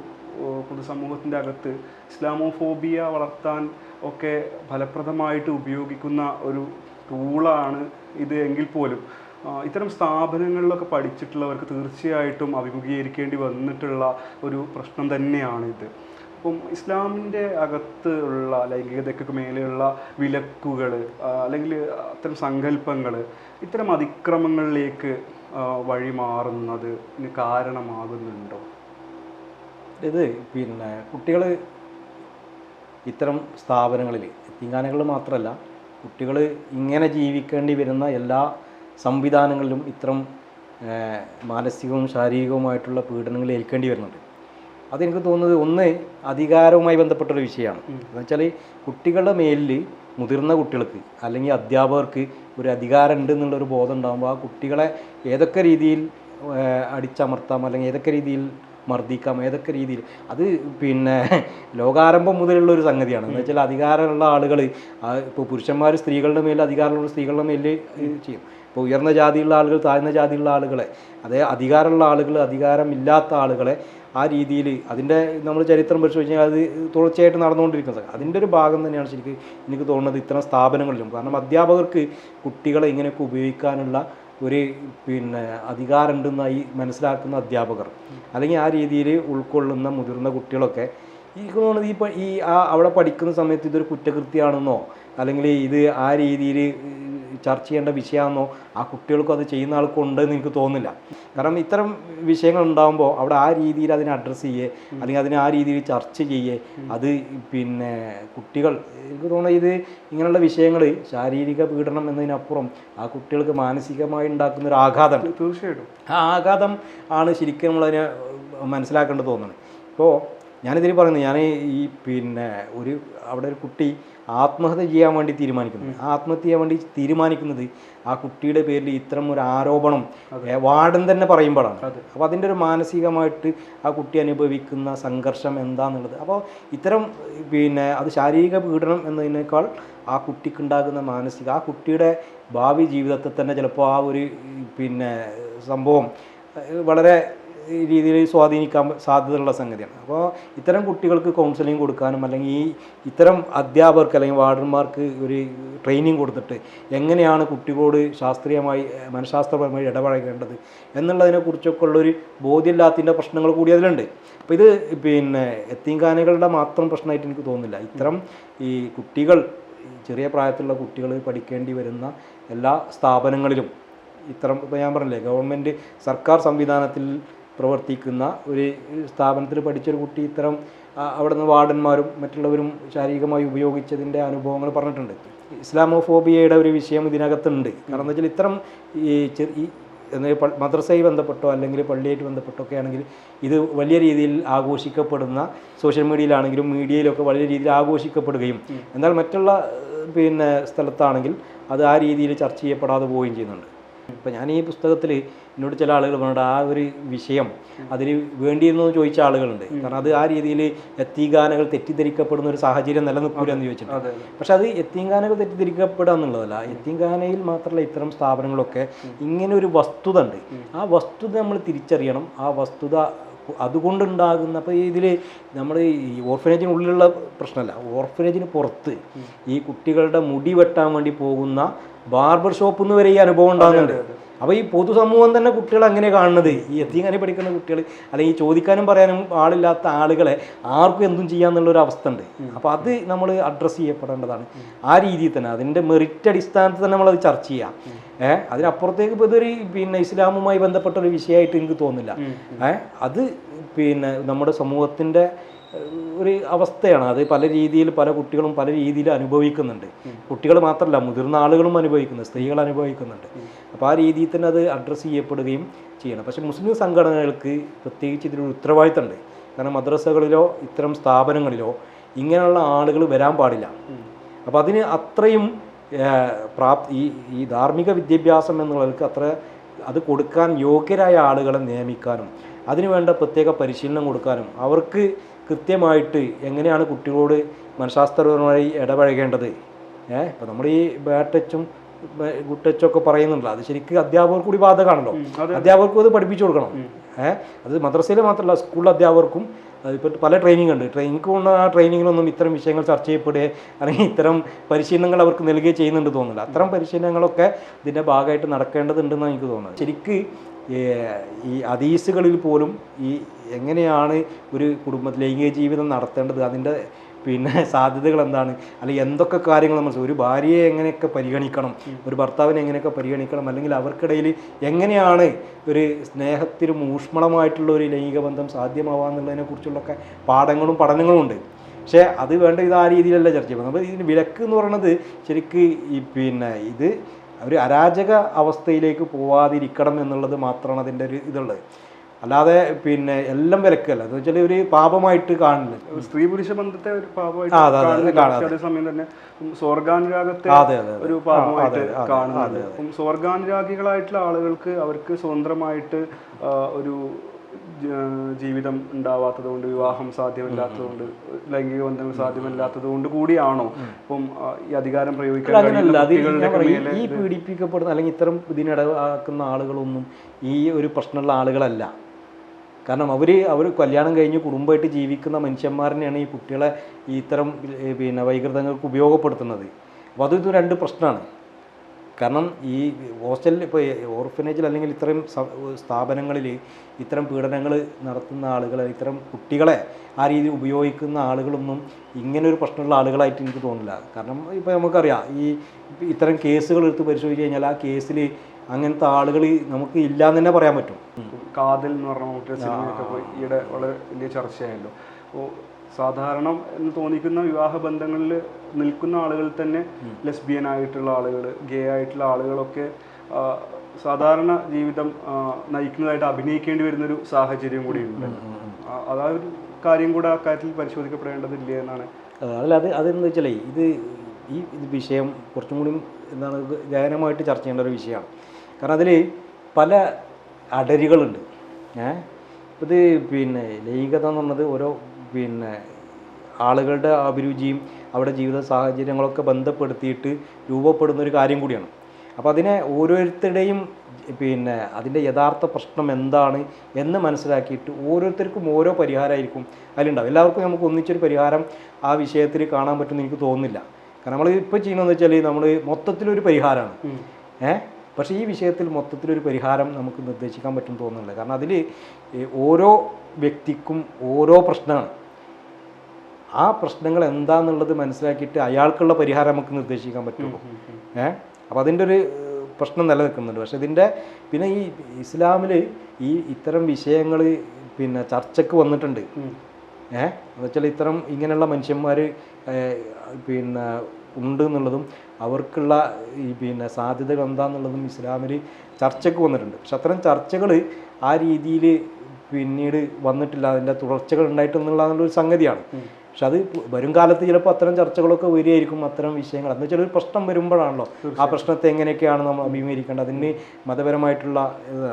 പൊതുസമൂഹത്തിൻ്റെ അകത്ത് ഇസ്ലാമോഫോബിയ വളർത്താൻ ഒക്കെ ഫലപ്രദമായിട്ട് ഉപയോഗിക്കുന്ന ഒരു ടൂളാണ് ഇത് എങ്കിൽ പോലും ഇത്തരം സ്ഥാപനങ്ങളിലൊക്കെ പഠിച്ചിട്ടുള്ളവർക്ക് തീർച്ചയായിട്ടും അഭിമുഖീകരിക്കേണ്ടി വന്നിട്ടുള്ള ഒരു പ്രശ്നം തന്നെയാണ് ഇത്. അപ്പം ഇസ്ലാമിൻ്റെ അകത്ത് ഉള്ള ലൈംഗികതയ്ക്ക് മേലെയുള്ള വിലക്കുകൾ അല്ലെങ്കിൽ അത്തരം സങ്കല്പങ്ങൾ ഇത്തരം അതിക്രമങ്ങളിലേക്ക് വഴിമാറുന്നതിന് കാരണമാകുന്നുണ്ടോ? ഇത് കുട്ടികൾ ഇത്തരം സ്ഥാപനങ്ങളിൽ യത്തീംഖാനകൾ മാത്രമല്ല കുട്ടികൾ ഇങ്ങനെ ജീവിക്കേണ്ടി വരുന്ന എല്ലാ സംവിധാനങ്ങളിലും ഇത്തരം മാനസികവും ശാരീരികവുമായിട്ടുള്ള പീഡനങ്ങൾ ഏൽക്കേണ്ടി വരുന്നുണ്ട്. അതെനിക്ക് തോന്നുന്നത് ഒന്ന് അധികാരവുമായി ബന്ധപ്പെട്ടൊരു വിഷയമാണ്. എന്ന് വെച്ചാൽ കുട്ടികളുടെ മേലിൽ മുതിർന്ന കുട്ടികൾക്ക് അല്ലെങ്കിൽ അധ്യാപകർക്ക് ഒരു അധികാരം ഉണ്ട് എന്നുള്ളൊരു ബോധം ഉണ്ടാകുമ്പോൾ ആ കുട്ടികളെ ഏതൊക്കെ രീതിയിൽ അടിച്ചമർത്താം അല്ലെങ്കിൽ ഏതൊക്കെ രീതിയിൽ മർദ്ദിക്കാം, ഏതൊക്കെ രീതിയിൽ അത് ലോകാരംഭം മുതലുള്ള ഒരു സംഗതിയാണ്. എന്ന് വെച്ചാൽ അധികാരമുള്ള ആളുകൾ ഇപ്പോൾ പുരുഷന്മാർ സ്ത്രീകളുടെ മേൽ അധികാരമുള്ള സ്ത്രീകളുടെ മേൽ ചെയ്യും. ഇപ്പോൾ ഉയർന്ന ജാതിയുള്ള ആളുകൾ താഴ്ന്ന ജാതിയുള്ള ആളുകളെ, അതേ അധികാരമുള്ള ആളുകൾ അധികാരമില്ലാത്ത ആളുകളെ ആ രീതിയിൽ അതിൻ്റെ നമ്മൾ ചരിത്രം പരിശോധിച്ച് കഴിഞ്ഞാൽ അത് തുടർച്ചയായിട്ട് നടന്നുകൊണ്ടിരിക്കുന്നത്. അതിൻ്റെ ഒരു ഭാഗം തന്നെയാണ് ശരിക്കും എനിക്ക് തോന്നുന്നത് ഇത്തരം സ്ഥാപനങ്ങളിലും. കാരണം അധ്യാപകർക്ക് കുട്ടികളെ ഇങ്ങനെയൊക്കെ ഉപയോഗിക്കാനുള്ള ഒരു അധികാരമുണ്ടെന്നായി മനസ്സിലാക്കുന്ന അധ്യാപകർ അല്ലെങ്കിൽ ആ രീതിയിൽ ഉൾക്കൊള്ളുന്ന മുതിർന്ന കുട്ടികളൊക്കെ എനിക്ക് തോന്നുന്നത് അവിടെ പഠിക്കുന്ന സമയത്ത് ഇതൊരു കുറ്റകൃത്യമാണെന്നോ അല്ലെങ്കിൽ ഇത് ആ രീതിയിൽ ചർച്ച ചെയ്യേണ്ട വിഷയമാണെന്നോ ആ കുട്ടികൾക്കും അത് ചെയ്യുന്ന ആൾക്കും ഉണ്ടെന്ന് എനിക്ക് തോന്നുന്നില്ല. കാരണം ഇത്തരം വിഷയങ്ങൾ ഉണ്ടാകുമ്പോൾ അവിടെ ആ രീതിയിൽ അതിനെ അഡ്രസ്സ് ചെയ്യേ അല്ലെങ്കിൽ അതിനെ ആ രീതിയിൽ ചർച്ച ചെയ്യേ അത് കുട്ടികൾ എനിക്ക് തോന്നുന്നത് ഇത് ഇങ്ങനെയുള്ള വിഷയങ്ങൾ ശാരീരിക പീഡനം എന്നതിനപ്പുറം ആ കുട്ടികൾക്ക് മാനസികമായി ഉണ്ടാക്കുന്ന ഒരു ആഘാതം, തീർച്ചയായിട്ടും ആ ആഘാതം ആണ് ശരിക്കും നമ്മളതിനെ മനസ്സിലാക്കേണ്ടത് തോന്നുന്നത്. ഇപ്പോൾ ഞാനിതിൽ പറയുന്നത് ഞാൻ അവിടെ ഒരു കുട്ടി ആത്മഹത്യ ചെയ്യാൻ വേണ്ടി തീരുമാനിക്കുന്നത്, ആ ആത്മഹത്യ ചെയ്യാൻ വേണ്ടി തീരുമാനിക്കുന്നത് ആ കുട്ടിയുടെ പേരിൽ ഇത്തരം ഒരു ആരോപണം വാർഡൻ തന്നെ പറയുമ്പോഴാണ്. അപ്പോൾ അതിൻ്റെ ഒരു മാനസികമായിട്ട് ആ കുട്ടി അനുഭവിക്കുന്ന സംഘർഷം എന്താണെന്നുള്ളത്. അപ്പോൾ ഇത്തരം അത് ശാരീരിക പീഡനം എന്നതിനേക്കാൾ ആ കുട്ടിക്കുണ്ടാകുന്ന മാനസിക ആ കുട്ടിയുടെ ഭാവി ജീവിതത്തെ തന്നെ ചിലപ്പോൾ ആ ഒരു സംഭവം വളരെ രീതിയിൽ സ്വാധീനിക്കാൻ സാധ്യതയുള്ള സംഗതിയാണ്. അപ്പോൾ ഇത്തരം കുട്ടികൾക്ക് കൗൺസിലിംഗ് കൊടുക്കാനും അല്ലെങ്കിൽ ഇത്തരം അധ്യാപകർക്ക് അല്ലെങ്കിൽ വാർഡന്മാർക്ക് ഒരു ട്രെയിനിങ് കൊടുത്തിട്ട് എങ്ങനെയാണ് കുട്ടികളോട് ശാസ്ത്രീയമായി മനഃശാസ്ത്രപരമായി ഇടപഴകേണ്ടത് എന്നുള്ളതിനെക്കുറിച്ചൊക്കെ ഉള്ളൊരു ബോധ്യമില്ലാത്തതിൻ്റെ പ്രശ്നങ്ങൾ കൂടി അതിലുണ്ട്. അപ്പോൾ ഇത് യത്തീംഖാനകളുടെ മാത്രം പ്രശ്നമായിട്ട് എനിക്ക് തോന്നുന്നില്ല. ഇത്തരം ഈ കുട്ടികൾ ചെറിയ പ്രായത്തിലുള്ള കുട്ടികൾ പഠിക്കേണ്ടി വരുന്ന എല്ലാ സ്ഥാപനങ്ങളിലും ഇത്തരം ഇപ്പോൾ ഞാൻ പറഞ്ഞില്ലേ ഗവൺമെൻറ് സർക്കാർ സംവിധാനത്തിൽ പ്രവർത്തിക്കുന്ന ഒരു സ്ഥാപനത്തിൽ പഠിച്ചൊരു കുട്ടി ഇത്തരം അവിടെ നിന്ന് വാർഡന്മാരും മറ്റുള്ളവരും ശാരീരികമായി ഉപയോഗിച്ചതിൻ്റെ അനുഭവങ്ങൾ പറഞ്ഞിട്ടുണ്ട്. ഇസ്ലാമോഫോബിയയുടെ ഒരു വിഷയം ഇതിനകത്തുണ്ട്. കാരണം എന്താ വെച്ചാൽ ഇത്തരം ഈ മദ്രസയിൽ ബന്ധപ്പെട്ടോ അല്ലെങ്കിൽ പള്ളിയായിട്ട് ബന്ധപ്പെട്ടോ ഒക്കെ ആണെങ്കിൽ ഇത് വലിയ രീതിയിൽ ആഘോഷിക്കപ്പെടുന്ന സോഷ്യൽ മീഡിയയിലാണെങ്കിലും മീഡിയയിലൊക്കെ വലിയ രീതിയിൽ ആഘോഷിക്കപ്പെടുകയും എന്നാൽ മറ്റുള്ള സ്ഥലത്താണെങ്കിൽ അത് ആ രീതിയിൽ ചർച്ച ചെയ്യപ്പെടാതെ പോവുകയും ചെയ്യുന്നുണ്ട്. ഇപ്പം ഞാൻ ഈ പുസ്തകത്തിൽ എന്നോട് ചില ആളുകൾ പറഞ്ഞിട്ട് ആ ഒരു വിഷയം അതിന് വേണ്ടിയിരുന്നോ എന്ന് ചോദിച്ച ആളുകളുണ്ട്. കാരണം അത് ആ രീതിയിൽ യത്തീംഖാനകൾ തെറ്റിദ്ധരിക്കപ്പെടുന്ന ഒരു സാഹചര്യം നിലനിൽക്കൂലെന്ന് ചോദിച്ചിട്ടുണ്ട്. പക്ഷെ അത് യത്തീംഖാനകൾ തെറ്റിദ്ധരിക്കപ്പെടുക എന്നുള്ളതല്ല. യത്തീംഖാനയിൽ മാത്രമല്ല ഇത്തരം സ്ഥാപനങ്ങളൊക്കെ ഇങ്ങനെ ഒരു വസ്തുത ഉണ്ട്. ആ വസ്തുത നമ്മൾ തിരിച്ചറിയണം. ആ വസ്തുത അതുകൊണ്ടുണ്ടാകുന്ന അപ്പോൾ ഇതിൽ നമ്മൾ ഈ ഓർഫനേജിനുള്ളിലുള്ള പ്രശ്നമല്ല, ഓർഫനേജിന് പുറത്ത് ഈ കുട്ടികളുടെ മുടി വെട്ടാൻ വേണ്ടി പോകുന്ന ബാർബർ ഷോപ്പിൽ നിന്ന് വരെ ഈ അനുഭവം ഉണ്ടാകുന്നുണ്ട്. അപ്പോൾ ഈ പൊതുസമൂഹം തന്നെ കുട്ടികളെ അങ്ങനെ കാണുന്നത്, ഈ യത്തീംഖാനയിൽ പഠിക്കുന്ന കുട്ടികൾ അല്ലെങ്കിൽ ചോദിക്കാനും പറയാനും ആളില്ലാത്ത ആളുകളെ ആർക്കും എന്തും ചെയ്യാന്നുള്ളൊരു അവസ്ഥ ഉണ്ട്. അപ്പോൾ അത് നമ്മൾ അഡ്രസ്സ് ചെയ്യപ്പെടേണ്ടതാണ്. ആ രീതിയിൽ തന്നെ അതിൻ്റെ മെറിറ്റ് അടിസ്ഥാനത്തിൽ തന്നെ നമ്മളത് ചർച്ച ചെയ്യാം. അതിനപ്പുറത്തേക്ക് ഇപ്പോൾ ഇതൊരു ഇസ്ലാമുമായി ബന്ധപ്പെട്ടൊരു വിഷയമായിട്ട് എനിക്ക് തോന്നുന്നില്ല. അത് നമ്മുടെ സമൂഹത്തിൻ്റെ ഒരു അവസ്ഥയാണ്. അത് പല രീതിയിൽ പല കുട്ടികളും പല രീതിയിൽ അനുഭവിക്കുന്നുണ്ട്. കുട്ടികൾ മാത്രമല്ല, മുതിർന്ന ആളുകളും അനുഭവിക്കുന്നുണ്ട്, സ്ത്രീകൾ അനുഭവിക്കുന്നുണ്ട്. അപ്പോൾ ആ രീതിയിൽ തന്നെ അത് അഡ്രസ്സ് ചെയ്യപ്പെടുകയും ചെയ്യണം. പക്ഷേ മുസ്ലിം സംഘടനകൾക്ക് പ്രത്യേകിച്ച് ഇതിലൊരു ഉത്തരവാദിത്തമുണ്ട്. കാരണം മദ്രസകളിലോ ഇത്തരം സ്ഥാപനങ്ങളിലോ ഇങ്ങനെയുള്ള ആളുകൾ വരാൻ പാടില്ല. അപ്പോൾ അതിന് അത്രയും ഈ ധാർമ്മിക വിദ്യാഭ്യാസം എന്നുള്ളവർക്ക് അത്ര അത് കൊടുക്കാൻ യോഗ്യരായ ആളുകളെ നിയമിക്കാനും അതിനുവേണ്ട പ്രത്യേക പരിശീലനം കൊടുക്കാനും അവർക്ക് കൃത്യമായിട്ട് എങ്ങനെയാണ് കുട്ടികളോട് മനഃശാസ്ത്രപരമായി ഇടപഴകേണ്ടത്. ഇപ്പോൾ നമ്മൾ ഈ ബാഡ് ടച്ചും ഗുഡ് ടച്ചും ഒക്കെ പറയുന്നുണ്ടല്ലോ, അത് ശരിക്കും അധ്യാപകർക്ക് കൂടി ബാധകമാണല്ലോ. അധ്യാപകർക്കും അത് പഠിപ്പിച്ചു കൊടുക്കണം. അത് മദ്രസയിൽ മാത്രമല്ല, സ്കൂളിലെ അധ്യാപകർക്കും ഇപ്പോൾ പല ട്രെയിനിങ് ഉണ്ട്. ട്രെയിനിങ് കൊണ്ട് ആ ട്രെയിനിങ്ങിലൊന്നും ഇത്തരം വിഷയങ്ങൾ ചർച്ച ചെയ്യപ്പെടുകയോ അല്ലെങ്കിൽ ഇത്തരം പരിശീലനങ്ങൾ അവർക്ക് നൽകുകയോ ചെയ്യുന്നുണ്ട് തോന്നുന്നില്ല. അത്തരം പരിശീലനങ്ങളൊക്കെ ഇതിൻ്റെ ഭാഗമായിട്ട് നടക്കേണ്ടതുണ്ടെന്നാണ് എനിക്ക് തോന്നുന്നത്. ശരിക്ക് ഈ ഹദീസുകളിൽ പോലും ഈ എങ്ങനെയാണ് ഒരു കുടുംബത്തിൽ ലൈംഗിക ജീവിതം നടത്തേണ്ടത്, അതിൻ്റെ സാധ്യതകൾ എന്താണ്, അല്ലെങ്കിൽ എന്തൊക്കെ കാര്യങ്ങൾ നമ്മൾ ഒരു ഭാര്യയെ എങ്ങനെയൊക്കെ പരിഗണിക്കണം, ഒരു ഭർത്താവിനെ എങ്ങനെയൊക്കെ പരിഗണിക്കണം, അല്ലെങ്കിൽ അവർക്കിടയിൽ എങ്ങനെയാണ് ഒരു സ്നേഹത്തിലും ഊഷ്മളമായിട്ടുള്ള ഒരു ലൈംഗിക ബന്ധം സാധ്യമാവാന്നുള്ളതിനെക്കുറിച്ചുള്ളൊക്കെ പാഠങ്ങളും പഠനങ്ങളും ഉണ്ട്. പക്ഷേ അത് വേണ്ട ഇത് ആ രീതിയിലല്ല ചർച്ച ചെയ്യുന്നത്. അപ്പോൾ ഇതിന് വിലക്ക് എന്ന് പറയുന്നത് ശരിക്ക് ഇത് ഒരു അരാജക അവസ്ഥയിലേക്ക് പോവാതിരിക്കണം എന്നുള്ളത് മാത്രമാണ് അതിൻ്റെ ഒരു ഇതുള്ളത്. അല്ലാതെ എല്ലാം വിലക്കല്ല. എന്ന് വെച്ചാൽ ഒരു പാപമായിട്ട് കാണില്ല. സ്ത്രീ പുരുഷ ബന്ധത്തെ ഒരു പാപമായിട്ട്, അതേസമയം തന്നെ സ്വർഗാനുരാഗത്തെ ഒരു പാപമായിട്ട് കാണുന്നുണ്ട്. അപ്പം സ്വർഗാനുരാഗികളായിട്ടുള്ള ആളുകൾക്ക് അവർക്ക് സ്വതന്ത്രമായിട്ട് ഒരു ജീവിതം ഉണ്ടാവാത്തത് കൊണ്ട്, വിവാഹം സാധ്യമല്ലാത്തതുകൊണ്ട്, ലൈംഗിക ബന്ധങ്ങൾ സാധ്യമല്ലാത്തത് കൊണ്ട് കൂടിയാണോ ഇപ്പം ഈ അധികാരം പ്രയോഗിക്കാൻ? ഈ പീഡിപ്പിക്കപ്പെടുന്ന അല്ലെങ്കിൽ ഇത്തരം ഇതിനിടയാക്കുന്ന ആളുകളൊന്നും ഈ ഒരു പ്രശ്നമുള്ള ആളുകളല്ല. കാരണം അവർ കല്യാണം കഴിഞ്ഞ് കുടുംബമായിട്ട് ജീവിക്കുന്ന മനുഷ്യന്മാരനെയാണ് ഈ കുട്ടികളെ ഈ ഇത്തരം വൈകൃതങ്ങൾക്ക് ഉപയോഗപ്പെടുത്തുന്നത്. അപ്പോൾ അത് രണ്ട് പ്രശ്നമാണ്. കാരണം ഈ ഹോസ്റ്റലിൽ ഇപ്പോൾ ഓർഫനേജിൽ അല്ലെങ്കിൽ ഇത്തരം സ്ഥാപനങ്ങളിൽ ഇത്തരം പീഡനങ്ങൾ നടത്തുന്ന ആളുകൾ, ഇത്തരം കുട്ടികളെ ആ രീതിയിൽ ഉപയോഗിക്കുന്ന ആളുകളൊന്നും ഇങ്ങനൊരു പ്രശ്നമുള്ള ആളുകളായിട്ട് എനിക്ക് തോന്നില്ല. കാരണം ഇപ്പോൾ നമുക്കറിയാം, ഇത്തരം കേസുകൾ എടുത്ത് പരിശോധിച്ച് കഴിഞ്ഞാൽ ആ കേസിൽ അങ്ങനത്തെ ആളുകൾ നമുക്ക് ഇല്ലയെന്ന് തന്നെ പറയാൻ പറ്റും. കാതൽ എന്ന് പറഞ്ഞ മറ്റൊരു സിനിമയൊക്കെ പോയി ഈയിടെ വളരെ വലിയ ചർച്ചയായല്ലോ. അപ്പോൾ സാധാരണ എന്ന് തോന്നിക്കുന്ന വിവാഹ ബന്ധങ്ങളിൽ നിൽക്കുന്ന ആളുകൾ തന്നെ ലെസ്ബിയൻ ആയിട്ടുള്ള ആളുകൾ, ഗേ ആയിട്ടുള്ള ആളുകളൊക്കെ സാധാരണ ജീവിതം നയിക്കുന്നതായിട്ട് അഭിനയിക്കേണ്ടി വരുന്നൊരു സാഹചര്യം കൂടിയുണ്ട്. അതാ ഒരു കാര്യം കൂടെ ആ കാര്യത്തിൽ പരിശോധിക്കപ്പെടേണ്ടതില്ല എന്നാണ്. അതെന്താ വെച്ചാൽ ഇത് വിഷയം കുറച്ചും കൂടി ഗഹനമായിട്ട് ചർച്ച ചെയ്യേണ്ട ഒരു വിഷയമാണ്. കാരണം അതിൽ പല അടരുകളുണ്ട്. ഇത് ലൈംഗികത എന്ന് പറഞ്ഞത് ഓരോ ആളുകളുടെ അഭിരുചിയും അവരുടെ ജീവിത സാഹചര്യങ്ങളൊക്കെ ബന്ധപ്പെടുത്തിയിട്ട് രൂപപ്പെടുന്നൊരു കാര്യം കൂടിയാണ്. അപ്പോൾ അതിനെ ഓരോരുത്തരുടെയും അതിൻ്റെ യഥാർത്ഥ പ്രശ്നം എന്താണ് എന്ന് മനസ്സിലാക്കിയിട്ട് ഓരോരുത്തർക്കും ഓരോ പരിഹാരമായിരിക്കും അതിലുണ്ടാവും. എല്ലാവർക്കും നമുക്ക് ഒന്നിച്ചൊരു പരിഹാരം ആ വിഷയത്തിൽ കാണാൻ പറ്റുമെന്ന് എനിക്ക് തോന്നുന്നില്ല. കാരണം നമ്മൾ ഇപ്പോൾ ചെയ്യണമെന്ന് വെച്ചാൽ നമ്മൾ മൊത്തത്തിലൊരു പരിഹാരമാണ്. പക്ഷേ ഈ വിഷയത്തിൽ മൊത്തത്തിലൊരു പരിഹാരം നമുക്ക് നിർദ്ദേശിക്കാൻ പറ്റും തോന്നുന്നില്ല. കാരണം അതിൽ ഓരോ വ്യക്തിക്കും ഓരോ പ്രശ്നമാണ്. ആ പ്രശ്നങ്ങൾ എന്താണെന്നുള്ളത് മനസ്സിലാക്കിയിട്ട് അയാൾക്കുള്ള പരിഹാരം നമുക്ക് നിർദ്ദേശിക്കാൻ പറ്റുള്ളൂ. അപ്പോൾ അതിൻ്റെ ഒരു പ്രശ്നം നിലനിൽക്കുന്നുണ്ട്. പക്ഷേ ഇതിൻ്റെ ഈ ഇസ്ലാമിൽ ഇത്തരം വിഷയങ്ങൾ ചർച്ചയ്ക്ക് വന്നിട്ടുണ്ട്. എന്നുവെച്ചാൽ ഇത്തരം ഇങ്ങനെയുള്ള മനുഷ്യന്മാർ ഉണ്ട് എന്നുള്ളതും അവർക്കുള്ള സാധ്യതകൾ എന്താണെന്നുള്ളതും ഇസ്ലാമിൽ ചർച്ചയ്ക്ക് വന്നിട്ടുണ്ട്. പക്ഷെ അത്തരം ചർച്ചകൾ ആ രീതിയിൽ പിന്നീട് വന്നിട്ടില്ല, അതിൻ്റെ തുടർച്ചകൾ ഉണ്ടായിട്ടെന്നുള്ളൊരു സംഗതിയാണ്. പക്ഷെ അത് വരും കാലത്ത് ചിലപ്പോൾ അത്തരം ചർച്ചകളൊക്കെ വരികയായിരിക്കും. അത്തരം വിഷയങ്ങൾ എന്ന് വെച്ചാൽ ഒരു പ്രശ്നം വരുമ്പോഴാണല്ലോ ആ പ്രശ്നത്തെ എങ്ങനെയൊക്കെയാണ് നമ്മൾ അഭിമുഖീകരിക്കേണ്ടത്, അതിന് മതപരമായിട്ടുള്ള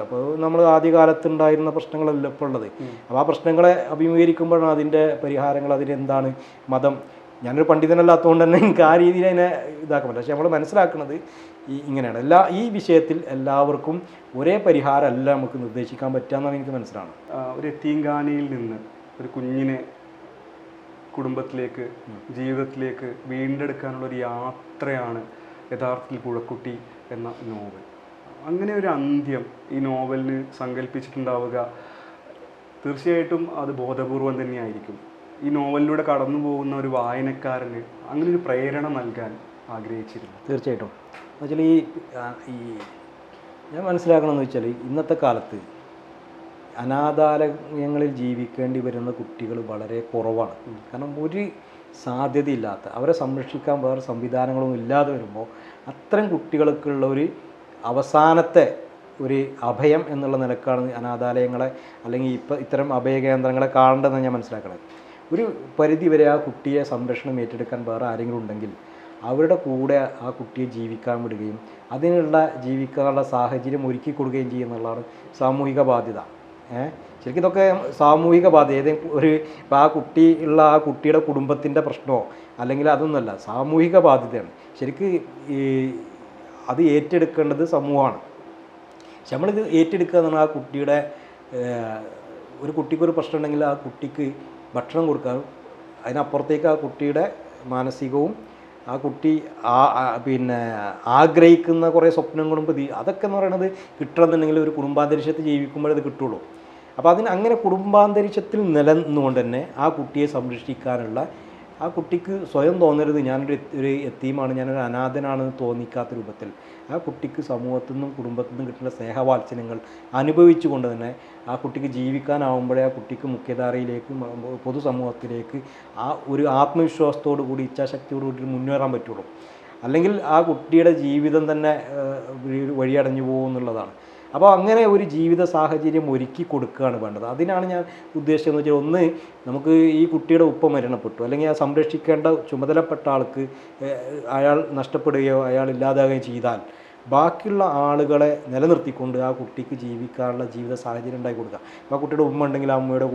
അപ്പോൾ നമ്മൾ ആദ്യകാലത്തുണ്ടായിരുന്ന പ്രശ്നങ്ങളല്ല ഇപ്പോൾ ഉള്ളത്. അപ്പോൾ ആ പ്രശ്നങ്ങളെ അഭിമുഖീകരിക്കുമ്പോഴാണ് അതിൻ്റെ പരിഹാരങ്ങൾ, അതിനെന്താണ് മതം. ഞാനൊരു പണ്ഡിതനല്ലാത്തതുകൊണ്ട് തന്നെ എനിക്ക് ആ രീതിയിൽ അതിനെ ഇതാക്കാൻ പറ്റില്ല. പക്ഷെ നമ്മൾ മനസ്സിലാക്കുന്നത് ഇങ്ങനെയാണ്, ഈ വിഷയത്തിൽ എല്ലാവർക്കും ഒരേ പരിഹാരമല്ല നമുക്ക് നിർദ്ദേശിക്കാൻ പറ്റുക എന്നാണ് എനിക്ക് മനസ്സിലാണ്. ഒരു യത്തീംഖാനയിൽ നിന്ന് ഒരു കുഞ്ഞിനെ കുടുംബത്തിലേക്ക്, ജീവിതത്തിലേക്ക് വീണ്ടെടുക്കാനുള്ളൊരു യാത്രയാണ് യഥാർത്ഥത്തിൽ പുഴക്കുട്ടി എന്ന നോവൽ. അങ്ങനെ ഒരു അന്ത്യം ഈ നോവലിന് സങ്കല്പിച്ചിട്ടുണ്ടാവുക തീർച്ചയായിട്ടും അത് ബോധപൂർവം തന്നെയായിരിക്കും. ഈ നോവലിലൂടെ കടന്നു പോകുന്ന ഒരു വായനക്കാരന് അങ്ങനെ ഒരു പ്രേരണ നൽകാൻ ആഗ്രഹിച്ചിരുന്നു. തീർച്ചയായിട്ടും. എന്നുവെച്ചാൽ ഈ ഞാൻ മനസ്സിലാക്കണമെന്ന് വെച്ചാൽ ഇന്നത്തെ കാലത്ത് അനാഥാലയങ്ങളിൽ ജീവിക്കേണ്ടി വരുന്ന കുട്ടികൾ വളരെ കുറവാണ്. കാരണം ഒരു സാധ്യതയില്ലാത്ത, അവരെ സംരക്ഷിക്കാൻ വേറെ സംവിധാനങ്ങളൊന്നും ഇല്ലാതെ വരുമ്പോൾ അത്തരം കുട്ടികൾക്കുള്ള ഒരു അവസാനത്തെ ഒരു അഭയം എന്നുള്ള നിലക്കാണ് അനാഥാലയങ്ങളെ അല്ലെങ്കിൽ ഇത്തരം അഭയകേന്ദ്രങ്ങളെ കാണേണ്ടതെന്ന് ഞാൻ മനസ്സിലാക്കുന്നത്. ഒരു പരിധി വരെ ആ കുട്ടിയെ സംരക്ഷണം ഏറ്റെടുക്കാൻ വേറെ ആരെങ്കിലും ഉണ്ടെങ്കിൽ അവരുടെ കൂടെ ആ കുട്ടിയെ ജീവിക്കാൻ വിടുകയും അതിനുള്ള ജീവിക്കാനുള്ള സാഹചര്യം ഒരുക്കി കൊടുക്കുകയും ചെയ്യുന്നുള്ളതാണ് സാമൂഹിക ബാധ്യത. ശരിക്കും ഇതൊക്കെ സാമൂഹിക ബാധ്യത. ഏതെങ്കിലും ഒരു ഇപ്പോൾ ആ കുട്ടിയുടെ കുടുംബത്തിൻ്റെ പ്രശ്നമോ അല്ലെങ്കിൽ അതൊന്നുമല്ല, സാമൂഹിക ബാധ്യതയാണ്. ശരിക്കും അത് ഏറ്റെടുക്കേണ്ടത് സമൂഹമാണ്. പക്ഷെ നമ്മളിത് ഏറ്റെടുക്കുക എന്ന് പറഞ്ഞാൽ ആ കുട്ടിയുടെ ഒരു കുട്ടിക്കൊരു പ്രശ്നം ഉണ്ടെങ്കിൽ ആ കുട്ടിക്ക് ഭക്ഷണം കൊടുക്കാനും അതിനപ്പുറത്തേക്ക് ആ കുട്ടിയുടെ മാനസികവും ആ കുട്ടി പിന്നെ ആഗ്രഹിക്കുന്ന കുറേ സ്വപ്നങ്ങളും അതൊക്കെ എന്ന് പറയുന്നത് കിട്ടണമെന്നുണ്ടെങ്കിൽ ഒരു കുടുംബാന്തരീക്ഷത്തിൽ ജീവിക്കുമ്പോഴേ അത് കിട്ടുള്ളൂ. അപ്പോൾ അങ്ങനെ കുടുംബാന്തരീക്ഷത്തിൽ നിലനിന്നുകൊണ്ട് തന്നെ ആ കുട്ടിയെ സംരക്ഷിക്കാനുള്ള, ആ കുട്ടിക്ക് സ്വയം തോന്നരുത് ഞാനൊരു യത്തീമാണ്, ഞാനൊരു അനാഥനാണെന്ന് തോന്നിക്കാത്ത രൂപത്തിൽ ആ കുട്ടിക്ക് സമൂഹത്തിൽ നിന്നും കുടുംബത്തിൽ നിന്നും കിട്ടുന്ന സ്നേഹവാത്സല്യങ്ങൾ അനുഭവിച്ചുകൊണ്ട് തന്നെ ആ കുട്ടിക്ക് ജീവിക്കാനാവുമ്പോഴേ ആ കുട്ടിക്ക് മുഖ്യധാരയിലേക്ക്, പൊതുസമൂഹത്തിലേക്ക് ആ ഒരു ആത്മവിശ്വാസത്തോടു കൂടി, ഇച്ഛാശക്തിയോടു കൂടി മുന്നേറാൻ പറ്റുള്ളൂ. അല്ലെങ്കിൽ ആ കുട്ടിയുടെ ജീവിതം തന്നെ വഴിയടഞ്ഞു പോകുമെന്നുള്ളതാണ്. അപ്പോൾ അങ്ങനെ ഒരു ജീവിത സാഹചര്യം ഒരുക്കി കൊടുക്കുകയാണ് വേണ്ടത്. അതിനാണ് ഞാൻ ഉദ്ദേശിച്ചതെന്ന് വെച്ചാൽ, ഒന്ന്, നമുക്ക് ഈ കുട്ടിയുടെ ഉപ്പ മരണപ്പെട്ടു അല്ലെങ്കിൽ ആ സംരക്ഷിക്കേണ്ട ചുമതലപ്പെട്ട ആൾക്ക് അയാൾ നഷ്ടപ്പെടുകയോ അയാൾ ഇല്ലാതാകുകയോ ചെയ്താൽ ബാക്കിയുള്ള ആളുകളെ നിലനിർത്തിക്കൊണ്ട് ആ കുട്ടിക്ക് ജീവിക്കാനുള്ള ജീവിത സാഹചര്യം ഉണ്ടാക്കി കൊടുക്കുക. അപ്പോൾ ആ കുട്ടിയുടെ ഉമ്മ ഉണ്ടെങ്കിൽ അമ്മയുടെ